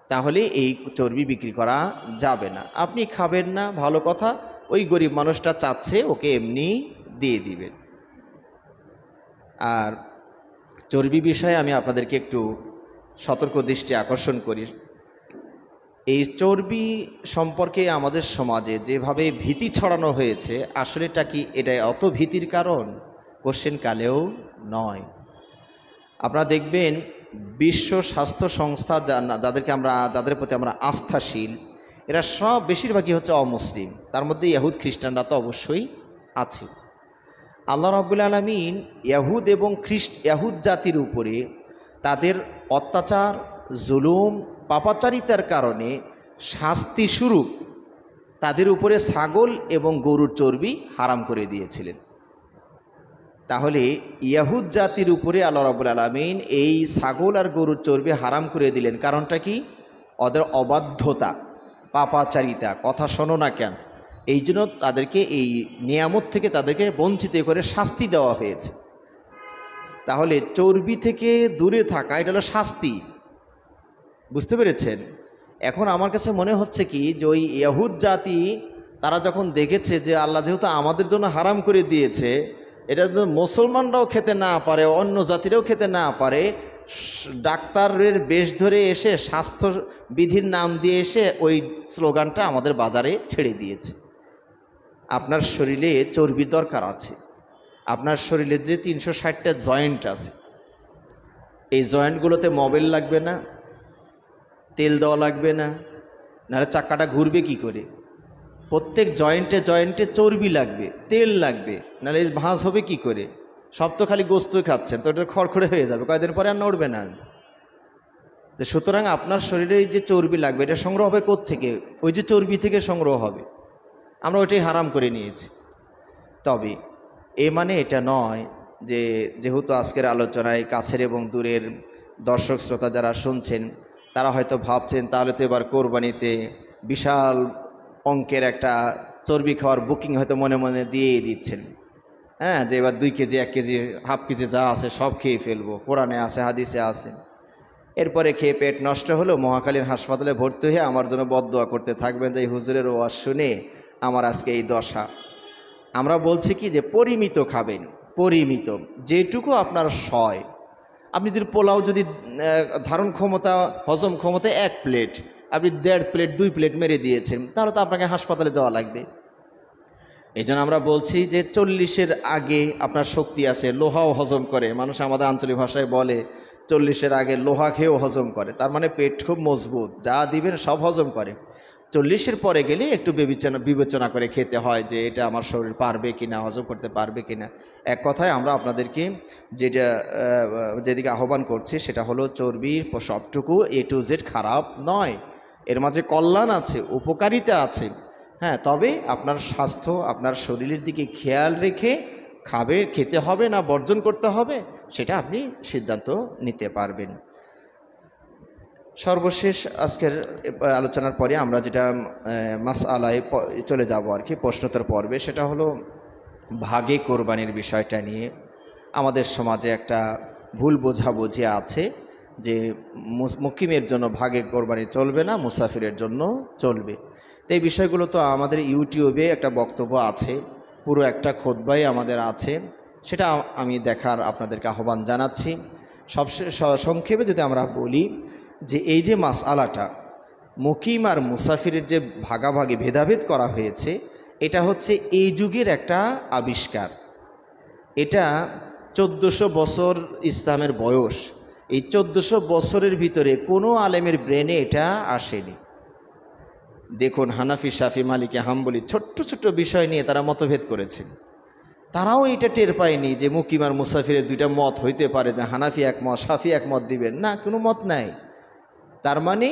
তাহলে এই চর্বি বিক্রি করা যাবে না। আপনি খাবেন না, ভালো কথা, ওই গরিব মানুষটা চাচ্ছে ওকে এমনি দিয়ে দিবেন। আর চর্বি বিষয়ে আমি আপনাদেরকে একটু সতর্ক দৃষ্টি আকর্ষণ করি। এই চর্বি সম্পর্কে আমাদের সমাজে যেভাবে ভীতি ছড়ানো হয়েছে, আসলে এটা অত ভীতির কারণ কোশ্চেন কালেও নয়। আপনারা দেখবেন বিশ্ব স্বাস্থ্য সংস্থা যাদের প্রতি আমরা আস্থাশীল, এরা সব বেশিরভাগই হচ্ছে অমুসলিম, তার মধ্যে ইহুদ খ্রিস্টানরা তো অবশ্যই আছে। আল্লাহ রাব্বুল আলামিন ইহুদ এবং ইহুদ জাতির উপরে তাদের অত্যাচার, জুলুম, পাপাচারিতার কারণে শাস্তি স্বরূপ তাদের উপরে ছাগল এবং গরুর চর্বি হারাম করে দিয়েছিলেন। তাহলে ইহুদ জাতির উপরে আল্লাহ রাব্বুল আলামিন এই ছাগল আর গরুর চর্বি হারাম করে দিলেন, কারণটা কি? ওদের অবাধ্যতা, পাপাচারিতা, কথা শোনো না কেন, এই জন্য তাদেরকে এই নিয়ামত থেকে তাদেরকে বঞ্চিত করে শাস্তি দেওয়া হয়েছে। তাহলে চর্বি থেকে দূরে থাকা এটা হলো শাস্তি, বুঝতে পেরেছেন? এখন আমার কাছে মনে হচ্ছে কি, যে ওই ইহুদ জাতি তারা যখন দেখেছে যে আল্লাহ যেহেতু আমাদের জন্য হারাম করে দিয়েছে, এটা যদি মুসলমানরাও খেতে না পারে, অন্য জাতিরাও খেতে না পারে, ডাক্তারের বেশ ধরে এসে স্বাস্থ্যবিধির নাম দিয়ে এসে ওই স্লোগানটা আমাদের বাজারে ছেড়ে দিয়েছে। আপনার শরীরে চর্বির দরকার আছে, আপনার শরীরে যে 360টা জয়েন্ট আছে, এই জয়েন্টগুলোতে মোবিল লাগবে না, তেল দেওয়া লাগবে না, নাহলে চাকাটা ঘুরবে কি করে? প্রত্যেক জয়েন্টে চর্বি লাগবে, তেল লাগবে, নাহলে ভাঁজ হবে কি করে? সব তো খালি গোস্ত খাচ্ছেন, তো এটা খড়খড়ে হয়ে যাবে, কয়েকদিন পরে আর নড়বে না। তো সুতরাং আপনার শরীরে যে চর্বি লাগবে এটা সংগ্রহ হবে কোত্থেকে? ওই যে চর্বি থেকে সংগ্রহ হবে। আমরা ওইটাই হারাম করে নিয়েছি। তবে মানে এটা নয় যে যেহেতু আজকের আলোচনায় কাছের এবং দূরের দর্শক শ্রোতা যারা শুনছেন তারা হয়তো ভাবছেন তাহলে তো এবার কোরবানিতে বিশাল অঙ্কের একটা চর্বি খাওয়ার বুকিং হয়তো মনে মনে দিয়েই দিচ্ছেন। হ্যাঁ, যে এবার 2 কেজি 1 কেজি হাফ কেজি যা আছে সব খেয়ে ফেলবো, কোরআনে আছে, হাদিসে আছে। এরপরে খেয়ে পেট নষ্ট হলো, মহাকালীর হাসপাতালে ভর্তি হয়ে আমার জন্য বদদোয়া করতে থাকবেন যে হুজুরের ওয়াজ শুনে আমার আজকে এই দশা। আমরা বলছি কি যে পরিমিত খাবেন, পরিমিত, যেটুকু আপনার সয়। আপনি যদি পোলাও যদি ধারণ ক্ষমতা হজম ক্ষমতা 1 প্লেট, আপনি 1.5 প্লেট 2 প্লেট মেরে দিয়েছেন, তাহলে তো আপনাকে হাসপাতালে যাওয়া লাগবে। এই জন্য আমরা বলছি যে 40-এর আগে আপনার শক্তি আছে, লোহাও হজম করে। মানুষ আমাদের আঞ্চলিক ভাষায় বলে 40-এর আগে লোহা খেয়েও হজম করে, তার মানে পেট খুব মজবুত, যা দিবেন সব হজম করে। 40-এর পরে গেলে একটু বিবেচনা করে খেতে হয় যে এটা আমার শরীর পারবে কিনা, হজম করতে পারবে কিনা। এক কথায় আমরা আপনাদেরকে যেদিকে আহ্বান করছি সেটা হলো চর্বি সবটুকু A to Z খারাপ নয়, এর মাঝে কল্যাণ আছে, উপকারিতা আছে। হ্যাঁ, তবে আপনার স্বাস্থ্য, আপনার শরীরের দিকে খেয়াল রেখে খেতে হবে না বর্জন করতে হবে, সেটা আপনি সিদ্ধান্ত নিতে পারবেন। সর্বশেষ আজকের আলোচনার পরে আমরা যেটা মাসআলায় চলে যাব আর কি, প্রশ্নোত্তর পর্বে, সেটা হলো ভাগে কোরবানির বিষয়টা নিয়ে। আমাদের সমাজে একটা ভুল বোঝাবুঝি আছে যে মুকিমের জন্য ভাগে কোরবানি চলবে না, মুসাফিরের জন্য চলবে। তো এই বিষয়গুলো তো আমাদের ইউটিউবে একটা বক্তব্য আছে, পুরো একটা খুতবাই আমাদের আছে, সেটা আমি দেখার আপনাদেরকে আহ্বান জানাচ্ছি। সংক্ষেপে যদি আমরা বলি যে এই যে মাসআলাটা মুকিম আর মুসাফিরের যে ভাগাভাগি ভেদাভেদ করা হয়েছে, এটা হচ্ছে এই যুগের একটা আবিষ্কার। এটা 1400 বছর ইসলামের বয়স, এই 1400 বছরের ভিতরে কোনো আলেমের ব্রেনে এটা আসেনি। দেখুন, হানাফি, শাফি, মালিকি, হাম্বলি ছোট্ট ছোট্ট বিষয় নিয়ে তারা মতভেদ করেছেন, তারাও এটা টের পায়নি যে মুকিম আর মুসাফিরের দুইটা মত হইতে পারে, যে হানাফি একমত, শাফি একমত দিবেন না, কোনো মত নাই। তার মানে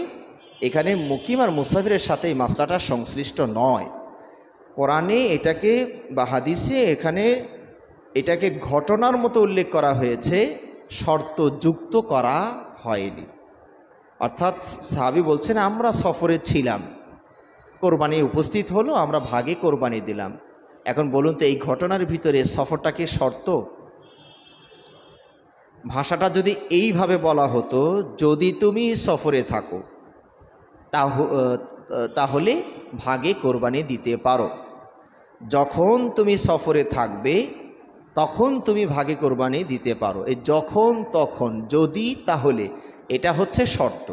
এখানে মুকিম আর মুসাফিরের সাথে এই মাসলাটা সংশ্লিষ্ট নয়। কোরআনে এটাকে বা হাদিসে এটাকে ঘটনার মতো উল্লেখ করা হয়েছে, শর্ত যুক্ত করা হয়নি। অর্থাৎ সাহাবী বলছেন আমরা সফরে ছিলাম, কোরবানি উপস্থিত হলো, আমরা ভাগে কোরবানি দিলাম। এখন বলুন তো, এই ঘটনার ভিতরে সফরটাকে শর্ত? ভাষাটা যদি এইভাবে বলা হতো, যদি তুমি সফরে থাকো তাহলে ভাগে কোরবানি দিতে পারো, যখন তুমি সফরে থাকবে তখন তুমি ভাগে কোরবানি দিতে পারো। এই যখন, তখন, যদি, তাহলে, এটা হচ্ছে শর্ত।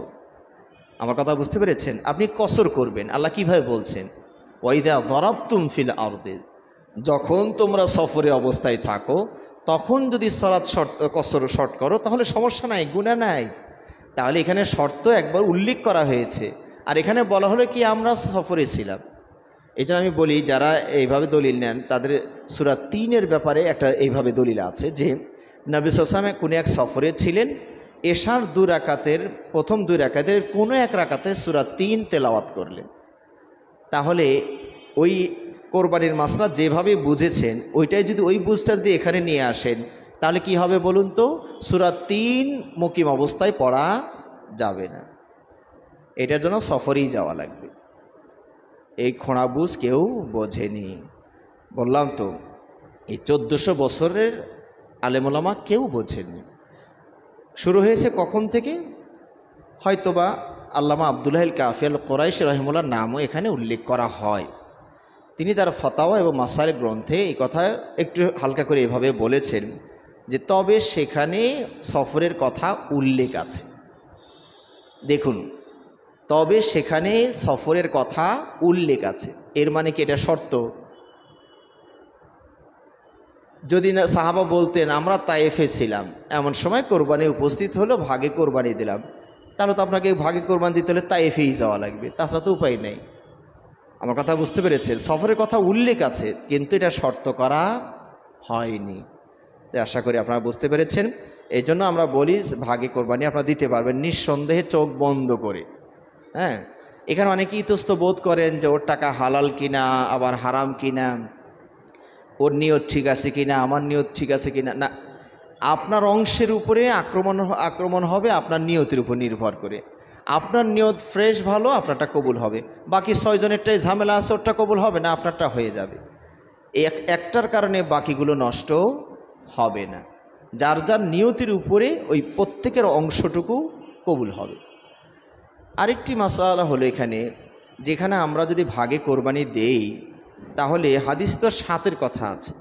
আমার কথা বুঝতে পেরেছেন? আপনি কসর করবেন, আল্লাহ কিভাবে বলছেন, ওয়াইদা যারাবতুম ফিল আরদি, যখন তোমরা সফরে অবস্থায় থাকো তখন যদি সালাত কসর শর্ট করো তাহলে সমস্যা নাই, গুনাহ নাই। তাহলে এখানে শর্ত একবার উল্লেখ করা হয়েছে, আর এখানে বলা হলো কি আমরা সফরে ছিলাম। এই জন্য আমি বলি, যারা এইভাবে দলিল নেন তাদের সূরা 3-এর ব্যাপারে একটা এইভাবে দলিল আছে যে নবী সাল্লাল্লাহু আলাইহি ওয়াসাল্লাম কোনো এক সফরে ছিলেন, এশার 2 রাকাতের প্রথম 2 রাকাতের কোনো এক রাকাতে সূরা 3 তেলাওয়াত করলেন। তাহলে ওই কোরবানির মাসলা যেভাবে বুঝেছেন ওইটাই যদি ওই বুঝটা যদি এখানে নিয়ে আসেন তাহলে কি হবে বলুন তো? সূরা 3 মুকিম অবস্থায় পড়া যাবে না, এটার জন্য সফরেই যাওয়া লাগবে। এই খোঁড়া বুঝ কেউ বোঝেনি। বললাম তো, এই 1400 বছরের আলেম ওলামা কেউ বোঝেননি। শুরু হয়েছে কখন থেকে? হয়তোবা আল্লামা আব্দুল্লাহ আল কাফি আল কুরাইশি রাহিমাহুল্লাহর নামও এখানে উল্লেখ করা হয়। তিনি তার ফতাওয়া এবং মাসাইল গ্রন্থে এই কথা একটু হালকা করে এভাবে বলেছেন যে তবে সেখানে সফরের কথা উল্লেখ আছে। দেখুন, তবে সেখানে সফরের কথা উল্লেখ আছে, এর মানে কি এটা শর্ত? যদি না সাহাবা বলতেন আমরা তায়েফে ছিলাম, এমন সময় কোরবানি উপস্থিত হলো, ভাগে কোরবানি দিলাম, তাহলে তো আপনাকে ভাগে কোরবানি দিতে হলে তায়েফেই যাওয়া লাগবে, তাছাড়া তো উপায় নেই। আমার কথা বুঝতে পেরেছেন? সফরের কথা উল্লেখ আছে কিন্তু এটা শর্ত করা হয়নি। আশা করি আপনারা বুঝতে পেরেছেন। এই জন্য আমরা বলি ভাগে কোরবানি আপনারা দিতে পারবেন নিঃসন্দেহে, চোখ বন্ধ করে। হ্যাঁ, এখানে অনেকে ইতস্ত বোধ করেন যে ওর টাকা হালাল কিনা আবার হারাম কিনা, ওর নিয়ত ঠিক আছে কিনা আমার নিয়ত ঠিক আছে কিনা। না, আপনার অংশের উপরে আক্রমণ হবে আপনার নিয়তের উপর নির্ভর করে। আপনার নিয়ত ফ্রেশ ভালো, আপনারটা কবুল হবে। বাকি 6 জনেরটাই ঝামেলা আছে, ওরটা কবুল হবে না, আপনারটা হয়ে যাবে। একটার কারণে বাকিগুলো নষ্ট হবে না। যার যার নিয়তের উপরে ওই প্রত্যেকের অংশটুকু কবুল হবে। আরেকটি মাসআলা হলো এখানে, যেখানে আমরা যদি ভাগে কোরবানি দেই তাহলে হাদিস তো 7-এর কথা আছে,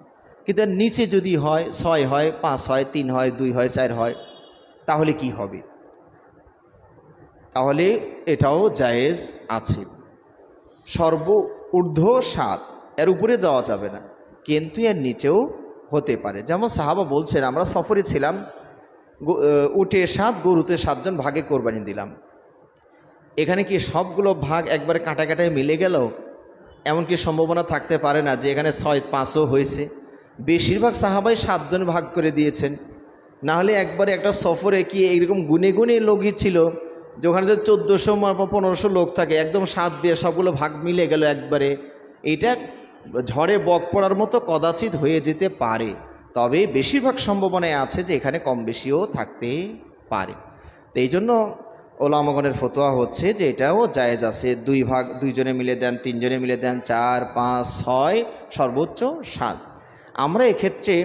কিন্তু এর নিচে যদি হয় 6 হয়, 5 হয়, 3 হয়, 2 হয়, 4 হয়, তাহলে কি হবে? তাহলে এটাও জায়েজ আছে। সর্ব ঊর্ধ্ব 7, এর উপরে যাওয়া যাবে না, কিন্তু এর নিচেও হতে পারে। যেমন সাহাবা বলছেন, আমরা সফরে ছিলাম, উটে 7 গরুতে 7 জন ভাগে কোরবানি দিলাম। এখানে কি সবগুলো ভাগ একবারে কাঁটা কাঁটায় মিলে গেল? এমনকি সম্ভাবনা থাকতে পারে না যে এখানে 6-5ও হয়েছে। বেশিরভাগ সাহাবাই 7 জন ভাগ করে দিয়েছেন। না হলে একবারে একটা সফরে কি এইরকম গুনে গুনে লোকই ছিল যে ওখানে যদি 1400-1500 লোক থাকে, একদম 7 দিয়ে সবগুলো ভাগ মিলে গেল একবারে। এইটা ঝড়ে বক পড়ার মতো কদাচিৎ হয়ে যেতে পারে, তবে বেশিরভাগ সম্ভাবনায় আছে যে এখানে কম বেশিও থাকতে পারে। তো এই জন্য ওলামাগণের ফতোয়া হচ্ছে যে এটাও জায়েজ আছে। 2 ভাগ 2 জনে মিলে দেন, 3 জনে মিলে দেন, 4, 5, 6, সর্বোচ্চ 7। আমরা এক্ষেত্রে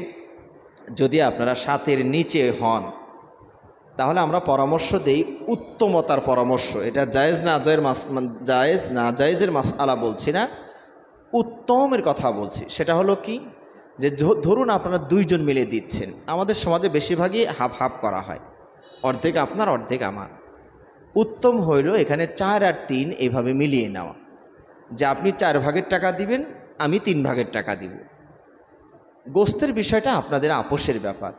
যদি আপনারা 7-এর নিচে হন, তাহলে আমরা পরামর্শ দেই উত্তমতার পরামর্শ। এটা জায়েজ না জায়েজের মাসআলা বলছি না, উত্তমের কথা বলছি। সেটা হলো কি, যে ধরুন আপনারা 2 জন মিলে দিচ্ছেন। আমাদের সমাজে বেশিরভাগই হাফ হাফ করা হয়, অর্ধেক আপনার অর্ধেক আমার। উত্তম হইল এখানে 4 আর 3 এইভাবে মিলিয়ে নেওয়া, যে আপনি 4 ভাগের টাকা দিবেন, আমি 3 ভাগের টাকা দিব। গোস্তের বিষয়টা আপনাদের আপোষের ব্যাপার।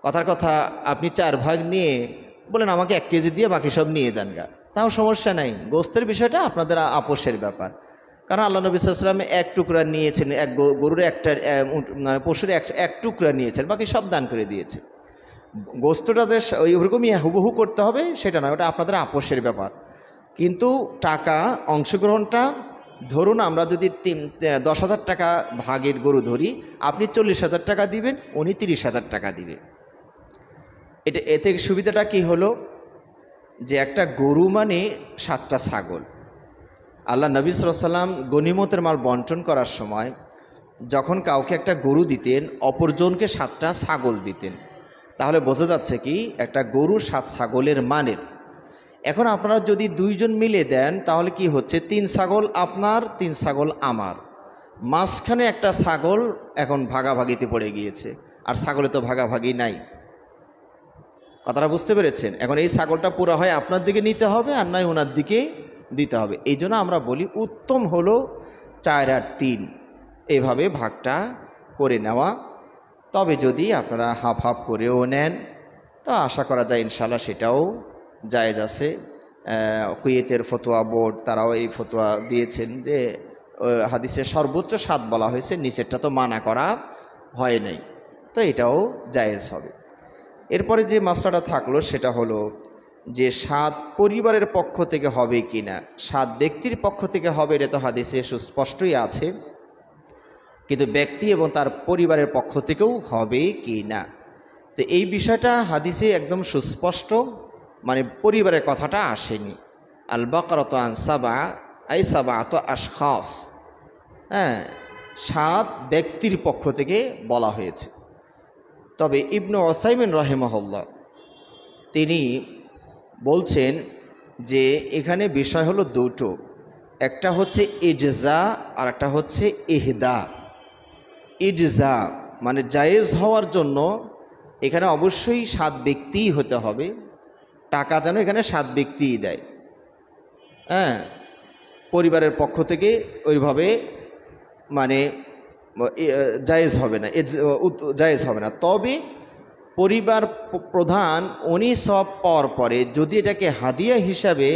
কথার কথা, আপনি 4 ভাগ নিয়ে বলেন আমাকে 1 কেজি দিয়ে বাকি সব নিয়ে যান গা, তাও সমস্যা নাই। গোস্তের বিষয়টা আপনাদের আপোষের ব্যাপার। কারণ আল্লাহ নবী সাল্লাল্লাহু আলাইহি ওয়াসাল্লাম 1 টুকরা নিয়েছেন, এক গরুর একটা পশুর এক টুকরা নিয়েছেন, বাকি সব দান করে দিয়েছে। গোস্তটা যে ওইরকমই হুবহু করতে হবে সেটা নয়, ওটা আপনাদের আপোষের ব্যাপার। কিন্তু টাকা অংশগ্রহণটা, ধরুন আমরা যদি 10,000 টাকা ভাগের গরু ধরি, আপনি 40,000 টাকা দিবেন, উনি 30,000 টাকা দিবে। এতে সুবিধাটা কি হলো, যে একটা গরু মানে 7টা ছাগল। আল্লাহ নবী সাল্লাল্লাহু আলাইহি ওয়াসাল্লাম গনিমতের মাল বন্টন করার সময় যখন কাউকে একটা গরু দিতেন, অপরজনকে 7টা ছাগল দিতেন। তাহলে বোঝা যাচ্ছে কি, একটা গরু 7 ছাগলের মানের। এখন আপনারা যদি 2 জন মিলে দেন, তাহলে কি হচ্ছে, 3 ছাগল আপনার, 3 ছাগল আমার। মাঝখানে একটা ছাগল এখন ভাগাভাগিতে পড়ে গিয়েছে, আর ছাগলে তো ভাগাভাগি নাই। কথাটা বুঝতে পেরেছেন? এখন এই ছাগলটা পুরো হয় আপনার দিকে নিতে হবে, আর নয় ওনার দিকে দিতে হবে। এই জন্য আমরা বলি উত্তম হলো 4 আর 3 এইভাবে ভাগটা করে নেওয়া। তবে যদি আপনারা হাফ হাফ করেও নেন, তা আশা করা যায় ইনশাআল্লাহ সেটাও জায়েজ আছে। কুয়েতের ফতোয়া বোর্ড তারাও এই ফতোয়া দিয়েছেন যে হাদিসে সর্বোচ্চ 7 বলা হয়েছে, নিচেরটা তো মানা করা হয় নাই, তো এটাও জায়েজ হবে। এরপরে যে মাসলাটা থাকলো সেটা হলো যে 7 পরিবারের পক্ষ থেকে হবে কি না। 7 ব্যক্তির পক্ষ থেকে হবে, এটা তো হাদিসে সুস্পষ্টই আছে, কিন্তু ব্যক্তি এবং তার পরিবারের পক্ষ থেকেও হবে কি না। তো এই বিষয়টা হাদিসে একদম সুস্পষ্ট, মানে পরিবারের কথাটা আসেনি। আল বাকারাতু আন সাবা আই সাবাতু আশখাস, 7 ব্যক্তির পক্ষ থেকে বলা হয়েছে। তবে ইবনু উসাইমিন রাহিমাহুল্লাহ তিনি বলছেন যে এখানে বিষয় হলো দুটো, একটা হচ্ছে ইজজা আর একটা হচ্ছে ইহদা। ইজজা মানে জায়েজ হওয়ার জন্য এখানে অবশ্যই 7 ব্যক্তিই হতে হবে, টাকা যেন এখানে 7 ব্যক্তিই দেয়। পরিবারের পক্ষ থেকে ওইভাবে মানে জায়েজ হবে না, জায়েজ হবে না। তবে পরিবার প্রধান উনি সব পাওয়ার পরে যদি এটাকে হাদিয়া হিসাবে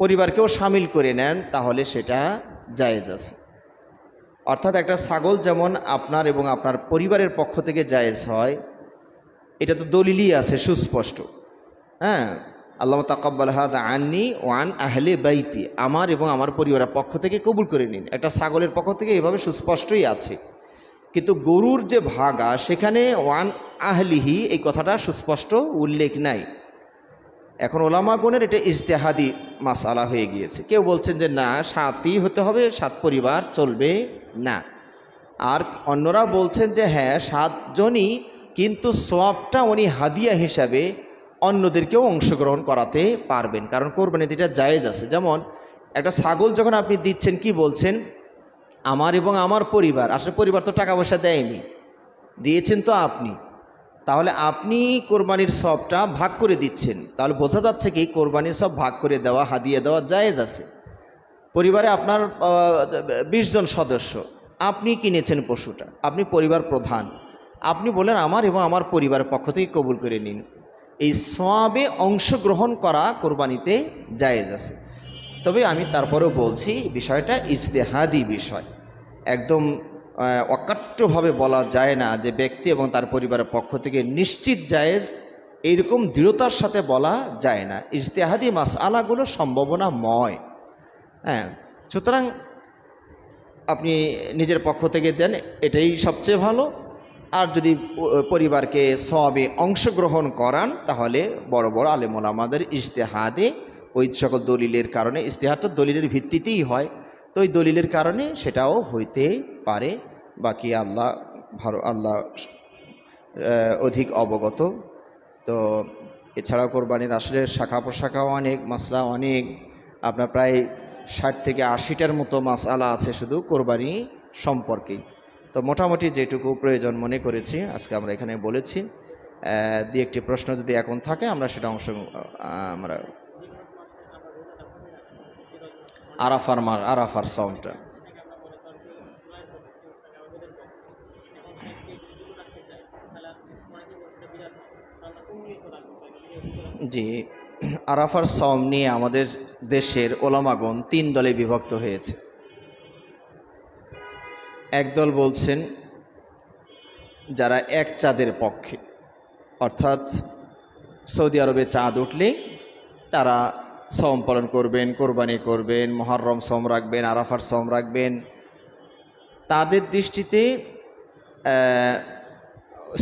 পরিবারকেও সামিল করে নেন, তাহলে সেটা জায়েজ আছে। অর্থাৎ একটা ছাগল যেমন আপনার এবং আপনার পরিবারের পক্ষ থেকে জায়েজ হয়, এটা তো দলিলই আছে সুস্পষ্ট। আল্লাহ তাকাব্বাল হাযা আন্নি ওয়া আন আহলি বাইতি, আমার এবং আমার পরিবারের পক্ষ থেকে কবুল করে নিন, একটা ছাগলের পক্ষ থেকে এভাবে সুস্পষ্টই আছে। কিন্তু গরুর যে ভাগা, সেখানে ওয়ান আহলিহি এই কথাটা সুস্পষ্ট উল্লেখ নাই। এখন ওলামাগণের এটা ইজতেহাদি মাসালা হয়ে গিয়েছে। কেউ বলছেন যে না, 7ই হতে হবে, 7 পরিবার চলবে না। আর অন্যরা বলছেন যে হ্যাঁ 7 জনই, কিন্তু সওয়াবটা উনি হাদিয়া হিসাবে অন্যদেরকেও অংশগ্রহণ করাতে পারবেন, কারণ কোরবানিতে এটা জায়েজ আছে। যেমন একটা ছাগল যখন আপনি দিচ্ছেন, কি বলছেন, আমার এবং আমার পরিবার। আসলে পরিবার তো টাকা পয়সা দেয়নি, দিয়েছেন তো আপনি। তাহলে আপনি কোরবানির সবটা ভাগ করে দিচ্ছেন। তাহলে বোঝা যাচ্ছে কি কোরবানির সব ভাগ করে দেওয়া, হাদিয়া দেওয়া জায়েজ আছে। পরিবারে আপনার 20 জন সদস্য, আপনি কিনেছেন পশুটা, আপনি পরিবার প্রধান, আপনি বলেন আমার এবং আমার পরিবারের পক্ষ থেকে কবুল করে নিন। এই সওয়াবে অংশগ্রহণ করা কোরবানিতে জায়েজ আছে। তবে আমি তারপরেও বলছি বিষয়টা ইজতেহাদি বিষয়, একদম অকাট্যভাবে বলা যায় না যে ব্যক্তি এবং তার পরিবারের পক্ষ থেকে নিশ্চিত জায়েজ, এইরকম দৃঢ়তার সাথে বলা যায় না। ইজতেহাদি মাসআলাগুলো সম্ভাবনাময়। হ্যাঁ, সুতরাং আপনি নিজের পক্ষ থেকে দেন, এটাই সবচেয়ে ভালো। আর যদি পরিবারকে সওয়াবে অংশগ্রহণ করান তাহলে বড় বড় আলেম ওলামাদের ইজতেহাদে ওই সকল দলিলের কারণে, ইজতেহাদটা দলিলের ভিত্তিতেই হয়, তো ওই দলিলের কারণে সেটাও হইতে পারে। বাকি আল্লাহ অধিক অবগত। তো এছাড়াও কোরবানির আসলে শাখা প্রশাখাও অনেক, মাসলা অনেক, আপনার প্রায় 60 থেকে 80টার মতো মাসআলা আছে শুধু কোরবানি সম্পর্কেই। তো মোটামুটি যেটুকু প্রয়োজন মনে করেছি আজকে আমরা এখানে বলেছি। দুই একটি প্রশ্ন যদি এখন থাকে আমরা সেটা আমরা আরাফার সাউন্ডটা জি, আরাফার সওম নিয়ে আমাদের দেশের ওলামাগণ 3 দলে বিভক্ত হয়েছে। একদল বলছেন যারা এক চাঁদের পক্ষে, অর্থাৎ সৌদি আরবে চাঁদ উঠলেই তারা সওম পালন করবেন, কোরবানি করবেন, মুহররম সওম রাখবেন, আরাফার সওম রাখবেন। তাদের দৃষ্টিতে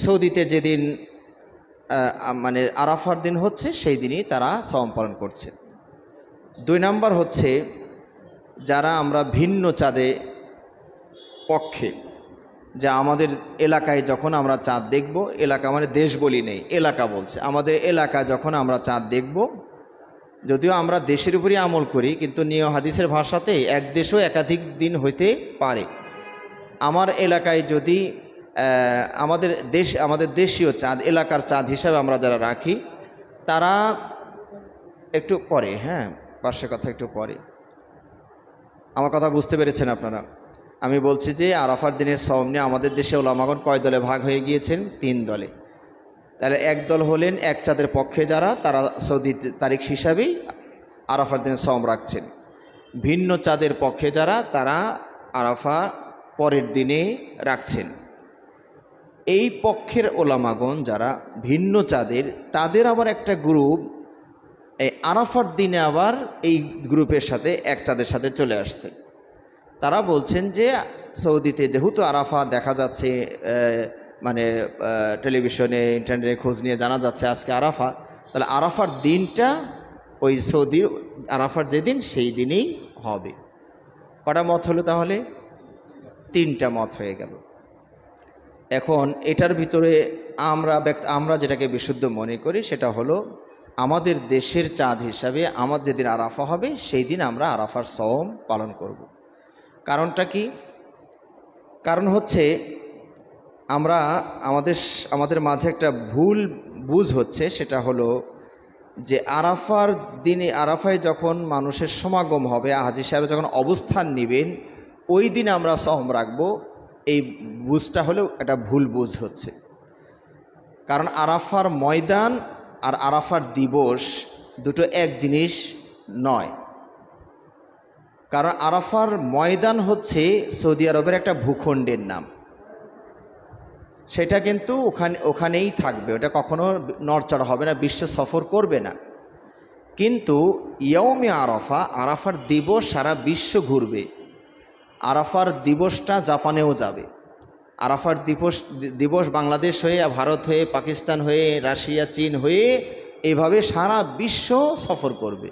সৌদিতে যেদিন মানে আরাফার দিন হচ্ছে সেই দিনই তারা সওম পালন করছে। 2 নম্বর হচ্ছে যারা আমরা ভিন্ন চাঁদে পক্ষে, যা আমাদের এলাকায় যখন আমরা চাঁদ দেখব, এলাকা মানে দেশ বলি নেই, এলাকা বলছে, আমাদের এলাকা যখন আমরা চাঁদ দেখব, যদিও আমরা দেশের উপরই আমল করি কিন্তু নিয় হাদিসের ভাষাতে এক দেশও একাধিক দিন হইতে পারে। আমার এলাকায় যদি আমাদের দেশীয় চাঁদ, এলাকার চাঁদ হিসাবে আমরা যারা রাখি, তারা একটু পরে, হ্যাঁ পার্শ্বের কথা একটু পরে, আমার কথা বুঝতে পেরেছেন আপনারা? আমি বলছি যে আরাফার দিনের সওম নিয়ে আমাদের দেশে ওলামাগণ কয় দলে ভাগ হয়ে গিয়েছেন? 3 দলে। তাহলে এক দল হলেন এক চাঁদের পক্ষে যারা, তারা সৌদি তারিখ হিসাবেই আরাফার দিনের সওম রাখছেন। ভিন্ন চাঁদের পক্ষে যারা, তারা আরাফা পরের দিনে রাখছেন। এই পক্ষের ওলামাগণ যারা ভিন্ন চাঁদের, তাদের আবার একটা গ্রুপ এই আরাফার দিনে আবার এই গ্রুপের সাথে এক চাঁদের সাথে চলে আসছে। তারা বলছেন যে সৌদিতে যেহেতু আরাফা দেখা যাচ্ছে, মানে টেলিভিশনে ইন্টারনেটে খোঁজ নিয়ে জানা যাচ্ছে আজকে আরাফা, তাহলে আরাফার দিনটা ওই সৌদির আরাফার যেদিন সেই দিনেই হবে। কটা মত হলো তাহলে? 3টা মত হয়ে গেল। এখন এটার ভিতরে আমরা যেটাকে বিশুদ্ধ মনে করি সেটা হলো আমাদের দেশের চাঁদ হিসাবে আমার যেদিন আরাফা হবে সেই দিন আমরা আরাফার সওম পালন করব। কারণটা কি? কারণ হচ্ছে আমাদের মাঝে একটা ভুল বুঝ হচ্ছে, সেটা হলো যে আরাফার দিনে, আরাফায় যখন মানুষের সমাগম হবে, হাজী সাহেব যখন অবস্থান নেবেন, ওই দিন আমরা সওম রাখবো। এই বুঝটা হলেও একটা ভুল বুঝ হচ্ছে। কারণ আরাফার ময়দান আর আরাফার দিবস দুটো এক জিনিস নয়। কারণ আরাফার ময়দান হচ্ছে সৌদি আরবের একটা ভূখণ্ডের নাম, সেটা কিন্তু ওখানেই থাকবে, ওটা কখনো নড়চড় হবে না, বিশ্ব সফর করবে না। কিন্তু ইয়ৌমে আরাফা, আরাফার দিবস সারা বিশ্ব ঘুরবে। আরাফার দিবসটা জাপানেও যাবে, আরাফার দিবস বাংলাদেশ হয়ে, ভারত হয়ে, পাকিস্তান হয়ে, রাশিয়া, চীন হয়ে, এভাবে সারা বিশ্ব সফর করবে।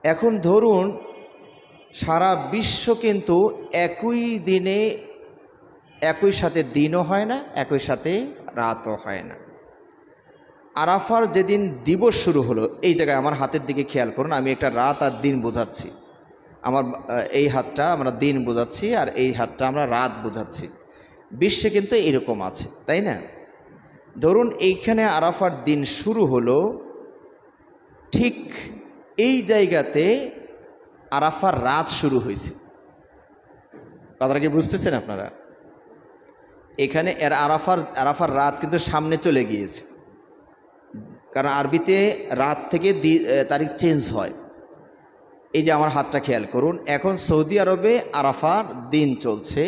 এখন ধরুন সারা বিশ্ব কিন্তু একই দিনে, একই সাথে দিনও হয় না, একই সাথে রাতও হয় না। আরাফার যেদিন দিবস শুরু হলো, এই জায়গায় আমার হাতের দিকে খেয়াল করুন, আমি একটা রাত আর দিন বোঝাচ্ছি। আমার এই হাতটা আমরা দিন বোঝাচ্ছি আর এই হাতটা আমরা রাত বোঝাচ্ছি। বিশ্বে কিন্তু এরকম আছে, তাই না? ধরুন এইখানে আরাফার দিন শুরু হলো, ঠিক এই জায়গাতে আরাফার রাত শুরু হয়েছে। কথাটা কি বুঝতেছেন আপনারা? এখানে আরাফার রাত কিন্তু সামনে চলে গিয়েছে, কারণ আরবিতে রাত থেকে তারিখ চেঞ্জ হয়। এই যে আমার হাতটা খেয়াল করুন, এখন সৌদি আরবে আরাফার দিন চলছে,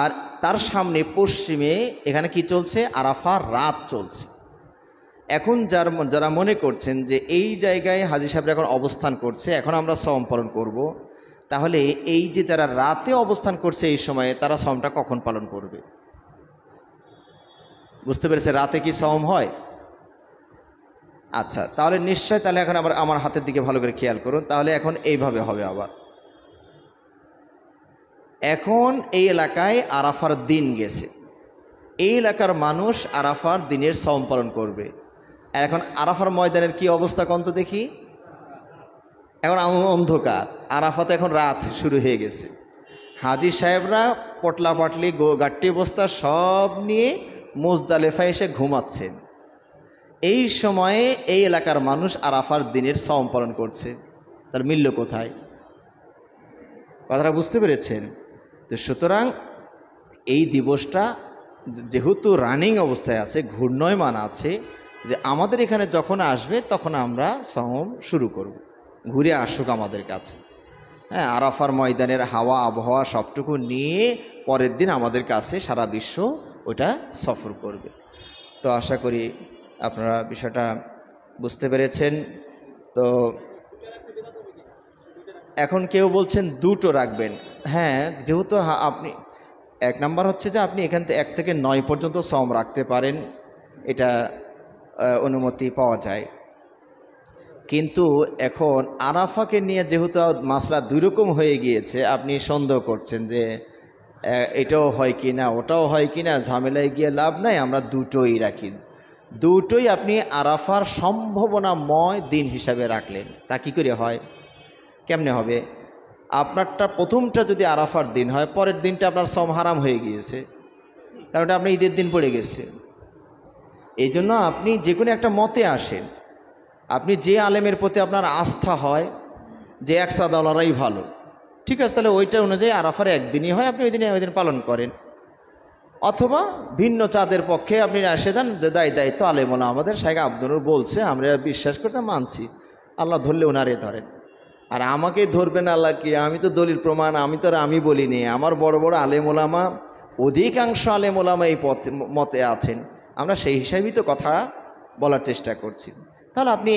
আর তার সামনে পশ্চিমে এখানে কি চলছে? আরাফার রাত চলছে। এখন যারা মনে করছেন যে এই জায়গায় হাজী সাহেবরা এখন অবস্থান করছে, এখন আমরা সওম পালন করব, তাহলে এই যে যারা রাতে অবস্থান করছে এই সময়ে, তারা সওমটা কখন পালন করবে? বুঝতে পেরেছে? রাতে কি সওম হয়? আচ্ছা, তাহলে নিশ্চয়, তাহলে এখন আমার হাতের দিকে ভালো করে খেয়াল করুন। তাহলে এখন এইভাবে হবে আবার। এখন এই এলাকায় আরাফার দিন গেছে, এই এলাকার মানুষ আরাফার দিনের সওম পালন করবে। এখন আরাফার ময়দানের কি অবস্থা কোন তো দেখি? এখন অন্ধকার, আরাফাতে এখন রাত শুরু হয়ে গেছে। হাজী সাহেবরা পটলা পাটলি গাট্টি বস্তা সব নিয়ে মুজদালেফায় এসে ঘুমাচ্ছেন। এই সময়ে এই এলাকার মানুষ আরাফার দিনের সওম পালন করছে। তার মিলল কোথায়? কথাটা বুঝতে পেরেছেন? তো সুতরাং এই দিবসটা যেহেতু রানিং অবস্থায় আছে, ঘূর্ণয়মান আছে, যে আমাদের এখানে যখন আসবে তখন আমরা সওম শুরু করব, ঘুরে আসুক আমাদের কাছে। হ্যাঁ, আরাফার ময়দানের হাওয়া আবহাওয়া সবটুকু নিয়ে পরের দিন আমাদের কাছে সারা বিশ্ব ওটা সফর করবে। তো আশা করি আপনারা বিষয়টা বুঝতে পেরেছেন। তো এখন কেউ বলছেন দুটো রাখবেন। হ্যাঁ, যেহেতু আপনি এক নাম্বার হচ্ছে যে আপনি এখান থেকে 1 থেকে 9 পর্যন্ত সওম রাখতে পারেন, এটা অনুমতি পাওয়া যায়। কিন্তু এখন আরাফাকে নিয়ে যেহেতু মাসলা দুই রকম হয়ে গিয়েছে, আপনি সন্দেহ করছেন যে এটাও হয় কি না ওটাও হয় কি না, ঝামেলায় গিয়ে লাভ নাই, আমরা দুটোই রাখি। দুটোই আপনি আরাফার সম্ভাবনাময় দিন হিসাবে রাখলেন। তা কী করে হয়? কেমনে হবে? আপনারটা প্রথমটা যদি আরাফার দিন হয়, পরের দিনটা আপনার সওম হারাম হয়ে গিয়েছে, কারণ ওটা আপনি ঈদের দিন পড়ে গেছে। এই জন্য আপনি যে কোনো একটা মতে আসেন, আপনি যে আলেমের প্রতি আপনার আস্থা হয় যে একসাদাওয়ালারাই ভালো, ঠিক আছে, তাহলে ওইটা অনুযায়ী আরাফার একদিনই হয়, আপনি ওই দিন পালন করেন। অথবা ভিন্ন চাঁদের পক্ষে আপনি এসে যান যে দায়িত্ব আলেমোলা আমাদের শাইখ আব্দুল বলছে, আমরা বিশ্বাস করতে মানছি, আল্লাহ ধরলে ওনারে ধরেন, আর আমাকে ধরবেন আল্লাহ কি? আমি তো দলিল প্রমাণ আমি বলিনি, আমার বড় বড় আলেমোলামা, অধিকাংশ আলেমোলামা এই মতে আছেন, আমরা সেই হিসাবেই তো কথা বলার চেষ্টা করছি। তাহলে আপনি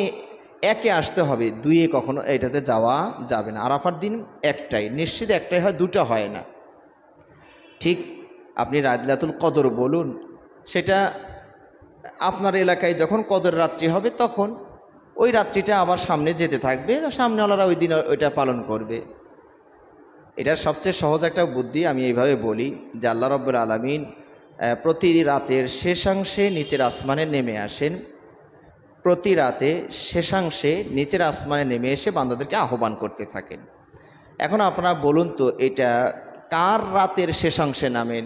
একে আসতে হবে, দুইয়ে কখনো এটাতে যাওয়া যাবে না। আরাফার দিন একটাই, নিশ্চিত একটাই হয়, দুটো হয় না। ঠিক আপনি লাইলাতুল কদর বলুন, সেটা আপনার এলাকায় যখন কদর রাত্রি হবে তখন ওই রাত্রিটা আবার সামনে যেতে থাকবে, সামনেওয়ালারা ওই দিন ওইটা পালন করবে। এটার সবচেয়ে সহজ একটা বুদ্ধি আমি এইভাবে বলি যে আল্লাহ রাব্বুল আলামিন প্রতি রাতের শেষাংশে নিচের আসমানে নেমে আসেন, প্রতি রাতে শেষাংশে নিচের আসমানে নেমে এসে বান্দাদেরকে আহ্বান করতে থাকেন। এখন আপনারা বলুন তো, এটা কার রাতের শেষাংশে নামেন?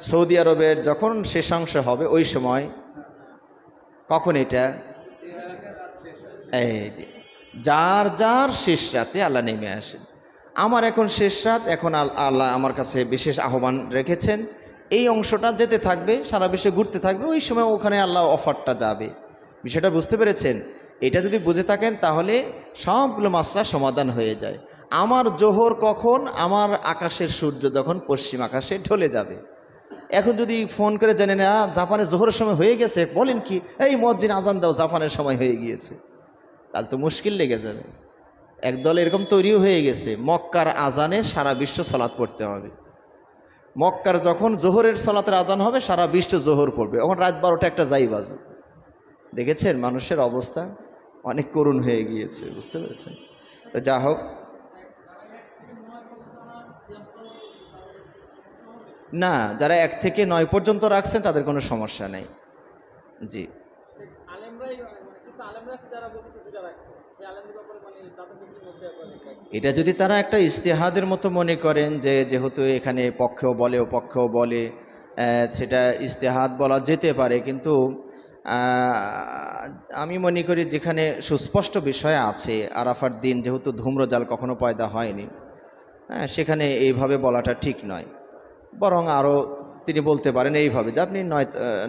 সৌদি আরবের যখন শেষাংশ হবে ওই সময়, কখন এটা? এই যে যার যার শেষ রাতে আল্লাহ নেমে আসেন। আমার এখন শেষ রাত, এখন আল্লাহ আমার কাছে বিশেষ আহ্বান রেখেছেন, এই অংশটা যেতে থাকবে, সারা বিশ্বে ঘুরতে থাকবে, ওই সময় ওখানে আল্লাহ অফারটা যাবে। বিষয়টা বুঝতে পেরেছেন? এটা যদি বুঝে থাকেন তাহলে সবগুলো মাসলা সমাধান হয়ে যায়। আমার জোহর কখন? আমার আকাশের সূর্য যখন পশ্চিম আকাশে ঢলে যাবে। এখন যদি ফোন করে জানেন না জাপানের জোহরের সময় হয়ে গেছে, বলেন কি এই মসজিদ আজান দাও জাপানের সময় হয়ে গিয়েছে, তাহলে তো মুশকিল লেগে যাবে। একদল এরকম তৈরিও হয়ে গেছে, মক্কার আজানে সারা বিশ্ব সালাত পড়তে হবে। মক্কার যখন জোহরের সালাতের আজান হবে সারা বিশ্ব জোহর পড়বে, এখন রাত 12টা একটা যাই বাজু। দেখেছেন মানুষের অবস্থা অনেক করুণ হয়ে গিয়েছে, বুঝতে পেরেছেন? তো যা হোক, না, যারা 1 থেকে 9 পর্যন্ত রাখছেন তাদের কোনো সমস্যা নেই। জি, এটা যদি তারা একটা ইজতিহাদের মতো মনে করেন যে যেহেতু এখানে পক্ষেও বলে ও পক্ষেও বলে, সেটা ইজতিহাদ বলা যেতে পারে, কিন্তু আমি মনে করি যেখানে সুস্পষ্ট বিষয় আছে, আরাফার দিন যেহেতু ধূম্রজাল কখনো পয়দা হয়নি, সেখানে এইভাবে বলাটা ঠিক নয়। বরং আরও তিনি বলতে পারেন এইভাবে যে আপনি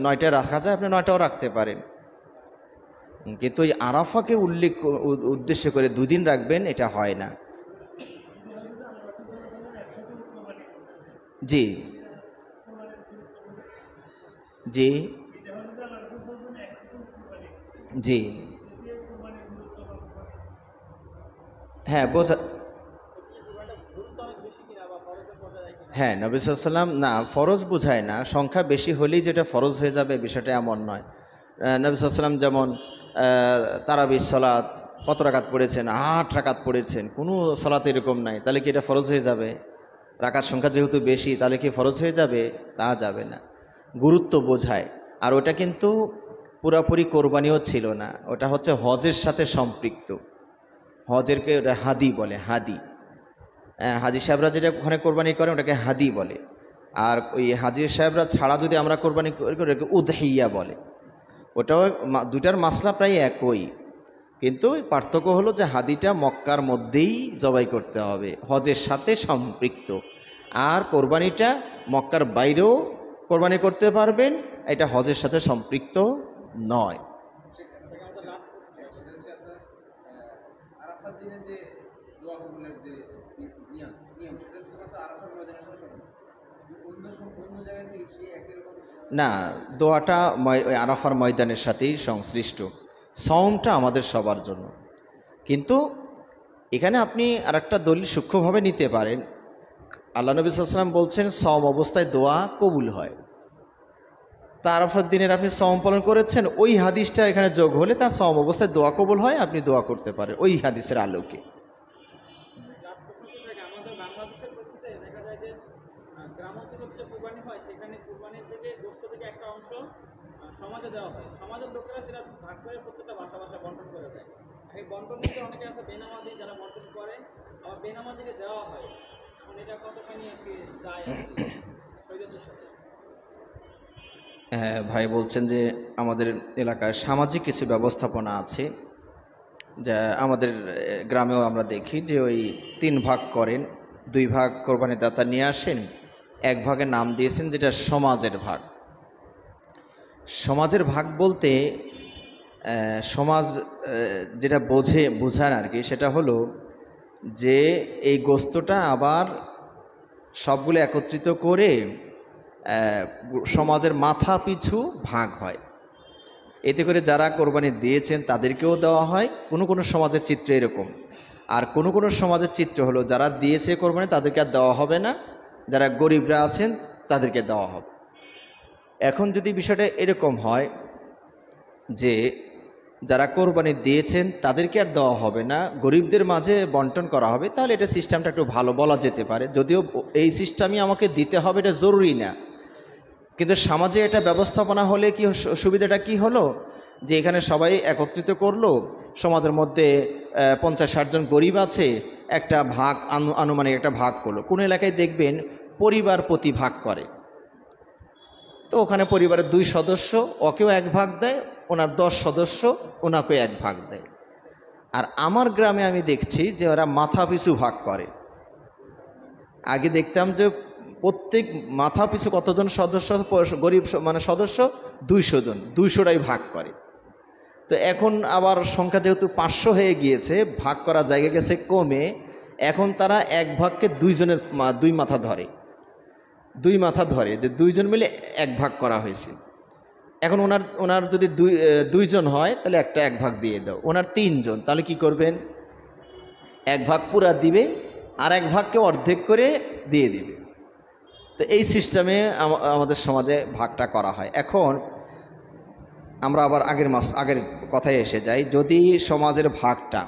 9টায় রাখা যায়, আপনি 9টাও রাখতে পারেন, কিন্তু ওই আরাফাকে উদ্দেশ্য করে 2 দিন রাখবেন, এটা হয় না। জি জি জি, হ্যাঁ বোঝা, হ্যাঁ নবী সাল্লাল্লাহু আলাইহি ওয়াসাল্লাম না ফরজ বোঝায় না, সংখ্যা বেশি হলেই যেটা ফরজ হয়ে যাবে বিষয়টা এমন নয়। নবী সাল্লাল্লাহু আলাইহি ওয়াসাল্লাম যেমন তারাবির সালাত কত রাকাত পড়েছেন, 8 রাকাত পড়েছেন, কোনো সালাত এরকম নাই, তাহলে কি এটা ফরজ হয়ে যাবে? রাকাত সংখ্যা যেহেতু বেশি, তাহলে কি ফরজ হয়ে যাবে? তা যাবে না, গুরুত্ব বোঝায়। আর ওটা কিন্তু পুরাপুরি কোরবানিও ছিল না, ওটা হচ্ছে হজের সাথে সম্পৃক্ত। হজেরকে ওটা হাদি বলে, হাদি। হাজি সাহেবরা যেটা ওখানে কোরবানি করে ওটাকে হাদি বলে, আর ওই হাজি সাহেবরা ছাড়া যদি আমরা কোরবানি করি ওটাকে উদহিয়া বলে। ওটাও দুটার মাসলা প্রায় একই, কিন্তু পার্থক্য হলো যে হাদিটা মক্কার মধ্যেই জবাই করতে হবে, হজের সাথে সম্পৃক্ত। আর কোরবানিটা মক্কার বাইরেও কোরবানি করতে পারবেন, এটা হজের সাথে সম্পৃক্ত নয়। না, দোয়াটা আরাফার ময়দানের সাথেই সংশ্লিষ্ট, সওমটা আমাদের সবার জন্য। কিন্তু এখানে আপনি আরেকটা দলিল সূক্ষ্মভাবে নিতে পারেন। আল্লাহ নবী সাল্লাল্লাহু আলাইহি ওয়াসাল্লাম বলছেন সওম অবস্থায় দোয়া কবুল হয়। তা আরাফার দিনের আপনি সওম পালন করেছেন, ওই হাদিসটা এখানে যোগ হলে তার সওম অবস্থায় দোয়া কবুল হয়, আপনি দোয়া করতে পারেন ওই হাদিসের আলোকে। আমাদের বাংলাদেশের প্রকৃতিতে দেখা যায় যে গ্রামাঞ্চলে যে কুরবানি হয় সেখানে কুরবানির থেকে গোশত থেকে একটা অংশ সমাজে দেওয়া হয়, সমাজের লোকেরা সেটা ভাগ করে প্রত্যেকটা বাসা বাসা বন্টন করে দেয়। এই বন্টন নিতে অনেকে আছে বেনামাজি, যারা বন্টন করে আবার বেনামাজিকে দেওয়া হয়। এখন এটা কতখানি কি যায় শরীয়তের সাথে? ভাই বলছেন যে আমাদের এলাকায় সামাজিক কিছু ব্যবস্থাপনা আছে, যা আমাদের গ্রামেও আমরা দেখি যে ওই 3 ভাগ করেন, 2 ভাগ কোরবানির দাতা নিয়ে আসেন, 1 ভাগের নাম দিয়েছেন যেটা সমাজের ভাগ। সমাজের ভাগ বলতে সমাজ যেটা বোঝান আর কি, সেটা হলো যে এই গোস্তটা আবার সবগুলো একত্রিত করে সমাজের মাথা পিছু ভাগ হয়। এতে করে যারা কোরবানি দিয়েছেন তাদেরকেও দেওয়া হয়। কোনো কোনো সমাজের চিত্র এরকম, আর কোনো কোনো সমাজের চিত্র হলো যারা দিয়েছে কোরবানি তাদেরকে আর দেওয়া হবে না, যারা গরিবরা আছেন তাদেরকে দেওয়া হবে। এখন যদি বিষয়টা এরকম হয় যে যারা কোরবানি দিয়েছেন তাদেরকে আর দেওয়া হবে না, গরিবদের মাঝে বন্টন করা হবে, তাহলে এটা সিস্টেমটা একটু ভালো বলা যেতে পারে। যদিও এই সিস্টেমই আমাকে দিতে হবে এটা জরুরি না, কিন্তু সমাজে এটা ব্যবস্থাপনা হলে কি সুবিধাটা কি হলো যে এখানে সবাই একত্রিত করলো, সমাজের মধ্যে 50-60 জন গরিব আছে, একটা ভাগ আনুমানিক একটা ভাগ করলো। কোন এলাকায় দেখবেন পরিবার প্রতি ভাগ করে, তো ওখানে পরিবারের 2 সদস্য ওকেও 1 ভাগ দেয়, ওনার 10 সদস্য ওনাকেও 1 ভাগ দেয়। আর আমার গ্রামে আমি দেখছি যে ওরা মাথা পিছু ভাগ করে। আগে দেখতাম যে প্রত্যেক মাথা পিছু কতজন সদস্য, গরিব মানে সদস্য 200 জন, 200টাই ভাগ করে। তো এখন আবার সংখ্যা যেহেতু 500 হয়ে গিয়েছে, ভাগ করার জায়গা গেছে কমে, এখন তারা 1 ভাগকে 2 জনের 2 মাথা ধরে, 2 মাথা ধরে যে 2 জন মিলে 1 ভাগ করা হয়েছে। এখন ওনার যদি 2 জন হয় তাহলে একটা 1 ভাগ দিয়ে দাও, ওনার 3 জন, তাহলে কি করবেন? 1 ভাগ পুরা দিবে আর 1 ভাগকে অর্ধেক করে দিয়ে দিবে। তো এই সিস্টেমে আমাদের সমাজে ভাগটা করা হয়। এখন আমরা আবার আগের কথায় এসে যাই, যদি সমাজের ভাগটা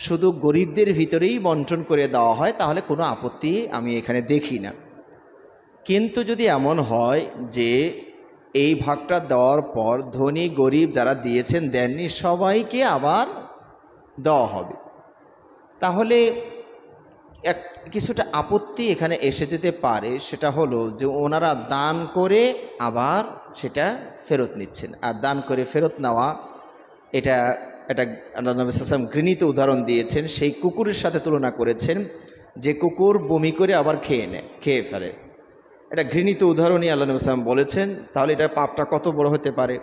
শুধু গরিবদের ভিতরেই বন্টন করে দেওয়া হয় তাহলে কোনো আপত্তি আমি এখানে দেখি না। কিন্তু যদি এমন হয় যে এই ভাগটা দেওয়ার পর ধনী গরিব যারা দিয়েছেন দেননি সবাইকে আবার দেওয়া হবে, তাহলে এক কিছুটা আপত্তি এখানে এসে যেতে পারে, সেটা হলো যে ওনারা দান করে আবার সেটা ফেরত নিচ্ছেন। আর দান করে ফেরত নেওয়া এটা একটা আল্লাহ নবী সাল্লাল্লাহু আলাইহি ওয়াসাল্লাম ঘৃণিত উদাহরণ দিয়েছেন, সেই কুকুরের সাথে তুলনা করেছেন যে কুকুর বমি করে আবার খেয়ে ফেলে। এটা ঘৃণিত উদাহরণই আল্লাহ নবী সাল্লাল্লাহু আলাইহি ওয়াসাল্লাম বলেছেন। তাহলে এটার পাপটা কত বড় হতে পারে।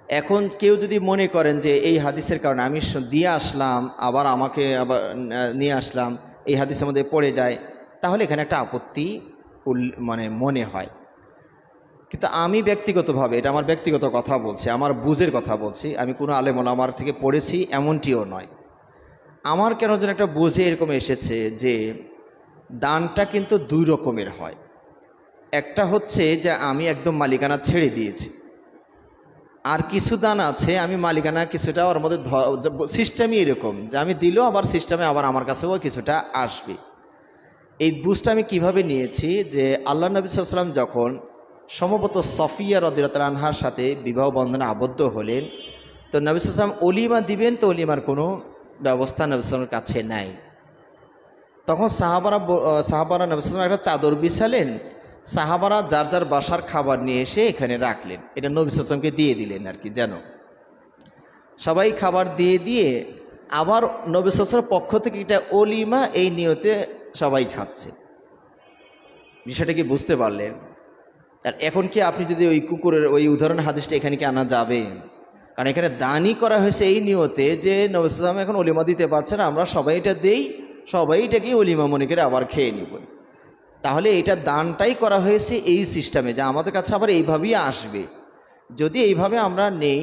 এখন কেউ যদি মনে করেন যে এই হাদিসের কারণে আমি দিয়ে আসলাম আবার আমাকে আবার নিয়ে আসলাম, এই হাদিসের মধ্যে পড়ে যায়, তাহলে এখানে একটা আপত্তি মনে হয়। কিন্তু আমি ব্যক্তিগতভাবে, এটা আমার ব্যক্তিগত কথা বলছি, আমার বুঝের কথা বলছি, আমি কোনো আলেম ওলামার থেকে পড়েছি এমনটিও নয়। আমার কেন যেন একটা বুঝে এরকম এসেছে যে দানটা কিন্তু দুই রকমের হয়। একটা হচ্ছে যে আমি একদম মালিকানা ছেড়ে দিয়েছি, আর কিছু দান আছে আমি মালিকানা কিছুটা ওর মধ্যে সিস্টেমই এরকম যে আমি দিলেও আবার সিস্টেমে আবার আমার কাছেও কিছুটা আসবে। এই বুঝটা আমি কিভাবে নিয়েছি যে আল্লাহ নবী সাল্লাল্লাহু আলাইহি ওয়াসাল্লাম যখন সম্ভবত সফিয়া রাদিয়াল্লাহু আনহার সাথে বিবাহ বন্ধনে আবদ্ধ হলেন, তো নবী সাল্লাল্লাহু আলাইহি ওয়াসাল্লাম অলিমা দিবেন, তো অলিমার কোনো ব্যবস্থা নবী সাল্লাল্লাহু আলাইহি ওয়াসাল্লামের কাছে নাই। তখন সাহাবারা নবী সাল্লাল্লাহু আলাইহি ওয়াসাল্লাম একটা চাদর বিছালেন, সাহাবারা যার যার বাসার খাবার নিয়ে এসে এখানে রাখলেন, এটা নবী সাল্লাল্লাহু আলাইহি ওয়াসাল্লামকে দিয়ে দিলেন আর কি, যেন সবাই খাবার দিয়ে আবার নবী সাল্লাল্লাহু আলাইহি ওয়াসাল্লামের পক্ষ থেকে এটা অলিমা এই নিয়তে সবাই খাচ্ছে। বিষয়টা কি বুঝতে পারলেন? আর এখন কি আপনি যদি ওই কুকুরের ওই উদাহরণ হাদিসটা এখানে কি আনা যাবে? কারণ এখানে দানই করা হয়েছে এই নিয়তে যে নবী সাল্লাল্লাহু আলাইহি ওয়াসাল্লাম এখন অলিমা দিতে পারছে না, আমরা সবাই এটা দেই, সবাই এটাকে অলিমা মনে করে আবার খেয়ে নিব। তাহলে এটা দানটাই করা হয়েছে এই সিস্টেমে যে আমাদের কাছে আবার এইভাবেই আসবে। যদি এইভাবে আমরা নেই,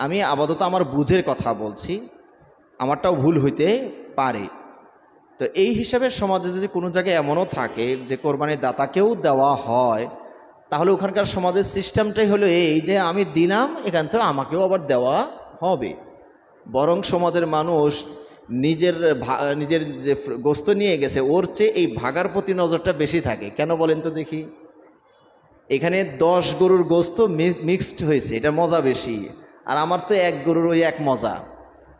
আমি আপাতত আমার বুঝের কথা বলছি, আমারটাও ভুল হইতে পারে। তো এই হিসাবে সমাজে যদি কোনো জায়গায় এমনও থাকে যে কোরবানির দাতাকেও দেওয়া হয়, তাহলে ওখানকার সমাজের সিস্টেমটাই হলো এই যে আমি দিলাম, এখান থেকে আমাকেও আবার দেওয়া হবে। বরং সমাজের মানুষ নিজের যে গোস্ত নিয়ে গেছে ওর চেয়ে এই ভাগার প্রতি নজরটা বেশি থাকে। কেন বলেন তো দেখি? এখানে 10 গরুর গোস্ত মিক্সড হয়েছে, এটা মজা বেশি, আর আমার তো 1 গরুর ওই 1 মজা।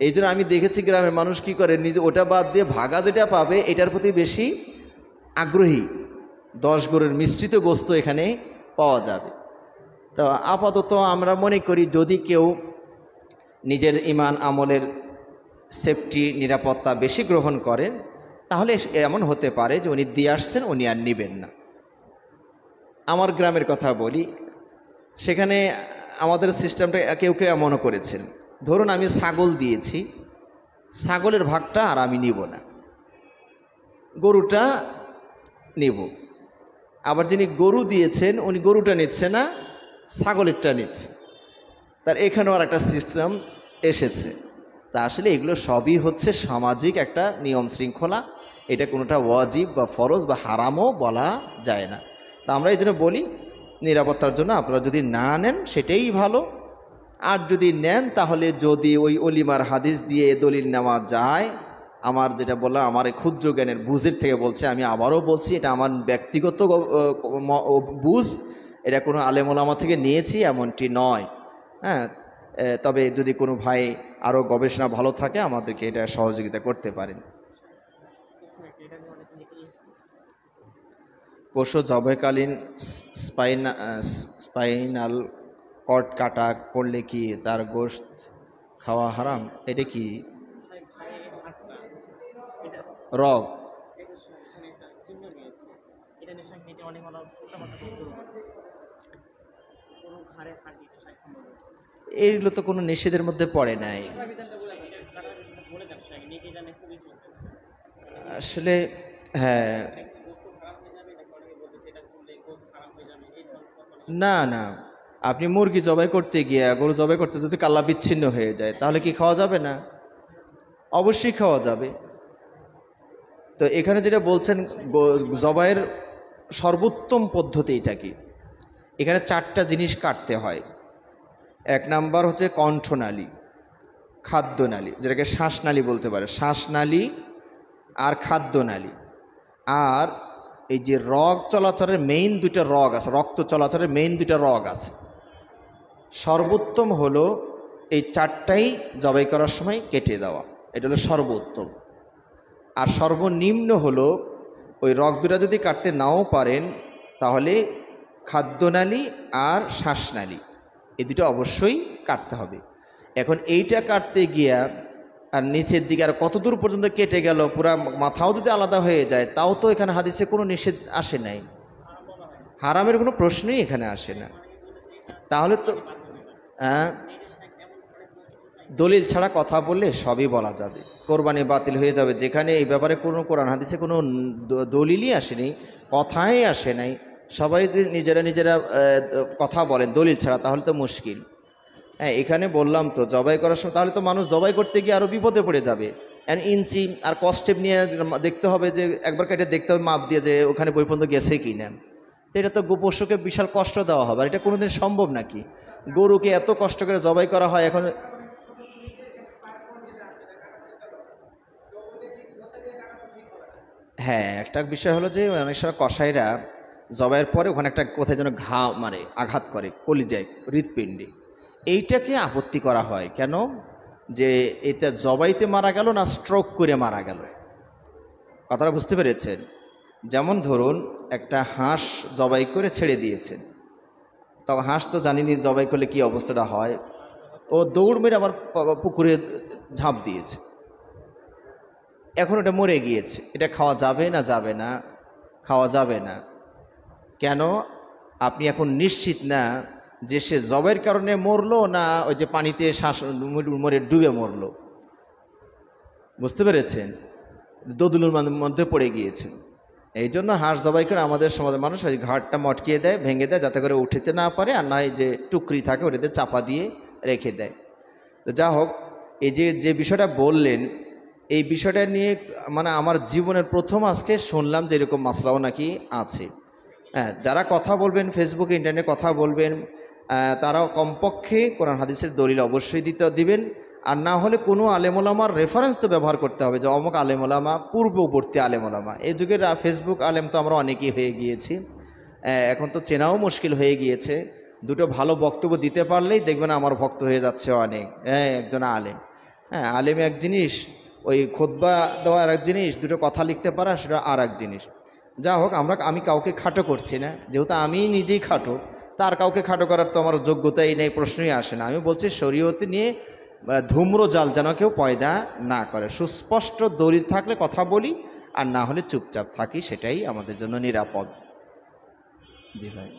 এই জন্য আমি দেখেছি গ্রামের মানুষ কি করে, নিজে ওটা বাদ দিয়ে ভাগা যেটা পাবে এটার প্রতি বেশি আগ্রহী। 10 গরুর মিশ্রিত গোস্ত এখানে পাওয়া যাবে। তো আপাতত আমরা মনে করি যদি কেউ নিজের ঈমান আমলের সেফটি নিরাপত্তা বেশি গ্রহণ করেন, তাহলে এমন হতে পারে যে উনি দিয়ে আসছেন, উনি আর নেবেন না। আমার গ্রামের কথা বলি, সেখানে আমাদের সিস্টেমটা কেউ এমনও করেছেন, ধরুন আমি ছাগল দিয়েছি, ছাগলের ভাগটা আর আমি নিব না, গরুটা নিব। আবার যিনি গরু দিয়েছেন উনি গরুটা নিচ্ছে না, ছাগলেরটা নিচ্ছে। তার এখানেও আর একটা সিস্টেম এসেছে। তা আসলে এগুলো সবই হচ্ছে সামাজিক একটা নিয়ম শৃঙ্খলা, এটা কোনোটা ওয়াজিব বা ফরজ বা হারামও বলা যায় না। তা আমরা এই জন্য বলি নিরাপত্তার জন্য আপনারা যদি না নেন সেটাই ভালো, আর যদি নেন তাহলে যদি ওই অলিমার হাদিস দিয়ে দলিল নেওয়া যায়, আমার যেটা বললাম আমার এই ক্ষুদ্র জ্ঞানের বুঝের থেকে বলছে, আমি আবারও বলছি এটা আমার ব্যক্তিগত বুঝ, এটা কোনো আলেম ওলামা থেকে নিয়েছি এমনটি নয়। হ্যাঁ, তবে যদি কোনো ভাই আরও গবেষণা ভালো থাকে আমাদেরকে এটা সহযোগিতা করতে পারেন। পশু জবাইকালীন স্পাইনাল কর্ড কাটা পড়লে কি তার গোশত খাওয়া হারাম? এটা কি রগ? এইগুলো তো কোনো নিষেধের মধ্যে পড়ে নাই আসলে। হ্যাঁ, না না, আপনি মুরগি জবাই করতে গিয়ে গরু জবাই করতে যদি কাল্লা বিচ্ছিন্ন হয়ে যায় তাহলে কি খাওয়া যাবে না? অবশ্যই খাওয়া যাবে। তো এখানে যেটা বলছেন জবাইয়ের সর্বোত্তম পদ্ধতি এটা কি, এখানে 4টা জিনিস কাটতে হয়। 1 নাম্বার হচ্ছে কণ্ঠনালী, খাদ্যনালী, যেটাকে শ্বাসনালী বলতে পারে, শ্বাসনালী আর খাদ্যনালী। আর এই যে রগ চলাচলের মেইন 2টা রগ আছে, রক্ত চলাচলের মেইন 2টা রগ আছে। সর্বোত্তম হলো এই 4টাই জবাই করার সময় কেটে দেওয়া, এটা হলো সর্বোত্তম। আর সর্বনিম্ন হলো ওই রগ দুটা যদি কাটতে নাও পারেন তাহলে খাদ্যনালী আর শ্বাসনালী এই দুটো অবশ্যই কাটতে হবে। এখন এইটা কাটতে গিয়া আর নিচের দিকে আর কত দূর পর্যন্ত কেটে গেল, পুরা মাথাও যদি আলাদা হয়ে যায়, তাও তো এখানে হাদিসে কোনো নিষেধ আসে নাই, হারামের কোনো প্রশ্নই এখানে আসে না। তাহলে তো দলিল ছাড়া কথা বললে সবই বলা যাবে, কোরবানি বাতিল হয়ে যাবে। যেখানে এই ব্যাপারে কোনো কোরআন হাদিসে কোনো দলিলই আসেনি, কথাই আসে নাই, সবাই নিজেরা নিজেরা কথা বলেন দলিল ছাড়া, তাহলে তো মুশকিল। হ্যাঁ, এখানে বললাম তো জবাই করার সময়, তাহলে তো মানুষ জবাই করতে গিয়ে আরও বিপদে পড়ে যাবে। ইঞ্চি আর কস্টেপ নিয়ে দেখতে হবে, যে একবার কেটে দেখতে হবে মাপ দিয়ে যে ওখানে বই পর্যন্ত গেছে কি না। এটা তো গোপোষকে বিশাল কষ্ট দেওয়া হবে, আর এটা কোনোদিন সম্ভব নাকি? গরুকে এত কষ্ট করে জবাই করা হয়। এখন হ্যাঁ, একটা বিষয় হলো যে অনেক সময় কসাইরা জবাইয়ের পরে ওখানে একটা কোথায় যেন ঘা মারে, আঘাত করে কলিজায়, হৃৎপিণ্ডে। এইটাকে আপত্তি করা হয় কেন? যে এটা জবাইতে মারা গেল না স্ট্রোক করে মারা গেল, কথাটা বুঝতে পেরেছেন? যেমন ধরুন একটা হাঁস জবাই করে ছেড়ে দিয়েছেন, তখন হাঁস তো জানিনি জবাই করলে কী অবস্থাটা হয়, ও দৌড় মেরে আবার পুকুরে ঝাঁপ দিয়েছে, এখন ওটা মরে গিয়েছে। এটা খাওয়া যাবে না? যাবে না, খাওয়া যাবে না। কেন? আপনি এখন নিশ্চিত না যে সে জবের কারণে মরলো না ওই যে পানিতে শ্বাস মরে ডুবে মরলো। বুঝতে পেরেছেন? দোদুলের মধ্যে পড়ে গিয়েছে। এই জন্য হাঁস জবাই করে আমাদের সমাজের মানুষ ওই ঘাটটা মটকিয়ে দেয়, ভেঙে দেয়, যাতে করে উঠতে না পারে, আর নয় যে টুকরি থাকে ওটাতে চাপা দিয়ে রেখে দেয়। তো যা হোক, এই যে বিষয়টা বললেন, এই বিষয়টা নিয়ে মানে আমার জীবনের প্রথম আজকে শুনলাম যে এরকম মাসলাও নাকি আছে। হ্যাঁ, যারা কথা বলবেন ফেসবুকে ইন্টারনেটে কথা বলবেন, তারাও কমপক্ষে কোরআন হাদিসের দলিল অবশ্যই দিবেন। আর না হলে কোনো আলেমোলামার রেফারেন্স তো ব্যবহার করতে হবে, যে অমুক আলেমোলামা, পূর্ববর্তী আলেমোলামা। এই যুগের ফেসবুক আলেম তো আমরা অনেকেই হয়ে গিয়েছি, এখন তো চেনাও মুশকিল হয়ে গিয়েছে। দুটো ভালো বক্তব্য দিতে পারলেই দেখবেন আমার ভক্ত হয়ে যাচ্ছে অনেক। হ্যাঁ, একজন আলেম, হ্যাঁ আলেম এক জিনিস, ওই খুতবা দেওয়া আর এক জিনিস, দুটো কথা লিখতে পারা সেটা আর এক জিনিস। যা হোক, আমি কাউকে খাটো করছি না, যেহেতু আমি নিজেই খাটো, তার কাউকে খাটো করার তো আমার যোগ্যতাই নেই, প্রশ্নই আসে না। আমি বলছি শরীয়তে নিয়ে ধূম্র জাল যেন কেউ পয়দা না করে, সুস্পষ্ট দলিল থাকলে কথা বলি, আর না হলে চুপচাপ থাকি, সেটাই আমাদের জন্য নিরাপদ। জি ভাই।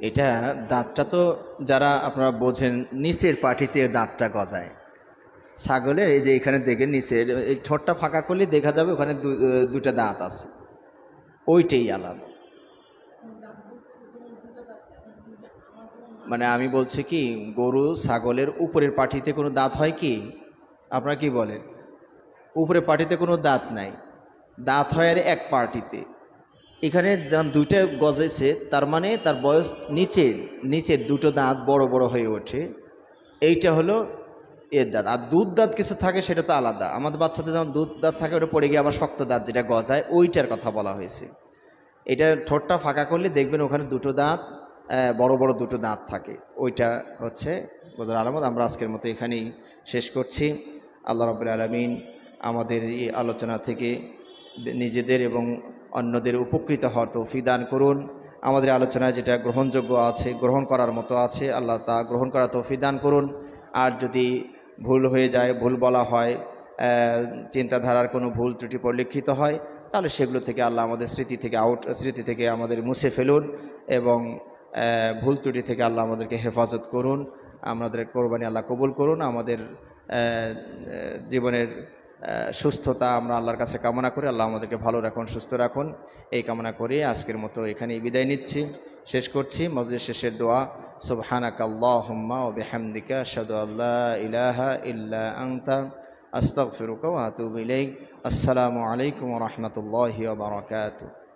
এটা দাঁতটা তো যারা আপনারা বোঝেন, নিচের পাটিতে দাঁতটা গজায় ছাগলের, এই যে এখানে দেখেন নিচের এই ঠোঁটটা ফাঁকা করলে দেখা যাবে ওখানে দুটা দাঁত আছে, ওইটাই আলাদা। মানে আমি বলছি কি, গরু ছাগলের উপরের পাটিতে কোনো দাঁত হয় কি? আপনারা কি বলেন? উপরের পাটিতে কোনো দাঁত নাই, দাঁত হয় আর এক পাটিতে। এখানে দুইটা গজেছে, তার মানে তার বয়স নিচের দুটো দাঁত বড় বড় হয়ে ওঠে, এইটা হলো এর দাঁত। আর দুধ দাঁত কিছু থাকে, সেটা তো আলাদা। আমাদের বাচ্চাদের যেমন দুধ দাঁত থাকে, ওটা পড়ে গিয়ে আবার শক্ত দাঁত যেটা গজায়, ওইটার কথা বলা হয়েছে। এটা ঠোঁটটা ফাঁকা করলে দেখবেন ওখানে দুটো দাঁত, বড় বড় দুটো দাঁত থাকে, ওইটা হচ্ছে বোঝার আলামত। আমরা আজকের মতো এখানেই শেষ করছি। আল্লাহ রাব্বুল আলামিন আমাদের এই আলোচনা থেকে নিজেদের এবং অন্যদের উপকৃত হওয়ার তৌফিক দান করুন। আমাদের আলোচনায় যেটা গ্রহণযোগ্য আছে, গ্রহণ করার মতো আছে, আল্লাহ তা গ্রহণ করার তৌফিক দান করুন। আর যদি ভুল হয়ে যায়, ভুল বলা হয়, চিন্তাধারার কোনো ভুল ত্রুটি পরিলক্ষিত হয়, তাহলে সেগুলো থেকে আল্লাহ আমাদের স্মৃতি থেকে আমাদের মুছে ফেলুন, এবং ভুল ত্রুটি থেকে আল্লাহ আমাদেরকে হেফাজত করুন। আমাদের কোরবানি আল্লাহ কবুল করুন। আমাদের জীবনের সুস্থতা আমরা আল্লাহর কাছে কামনা করি। আল্লাহ আমাদেরকে ভালো রাখুন, সুস্থ রাখুন, এই কামনা করে আজকের মতো এখানেই বিদায় নিচ্ছি, শেষ করছি। মজলিস শেষের দোয়া, সুবহানাকাল্লাহুম্মা ওয়া বিহামদিকা আশহাদু আল্লা ইলাহা ইল্লা আনতা আস্তাগফিরুকা ওয়া আতুবু ইলাইক। আসসালামু আলাইকুম ওয়া রাহমাতুল্লাহি ওয়া বারাকাতুহু।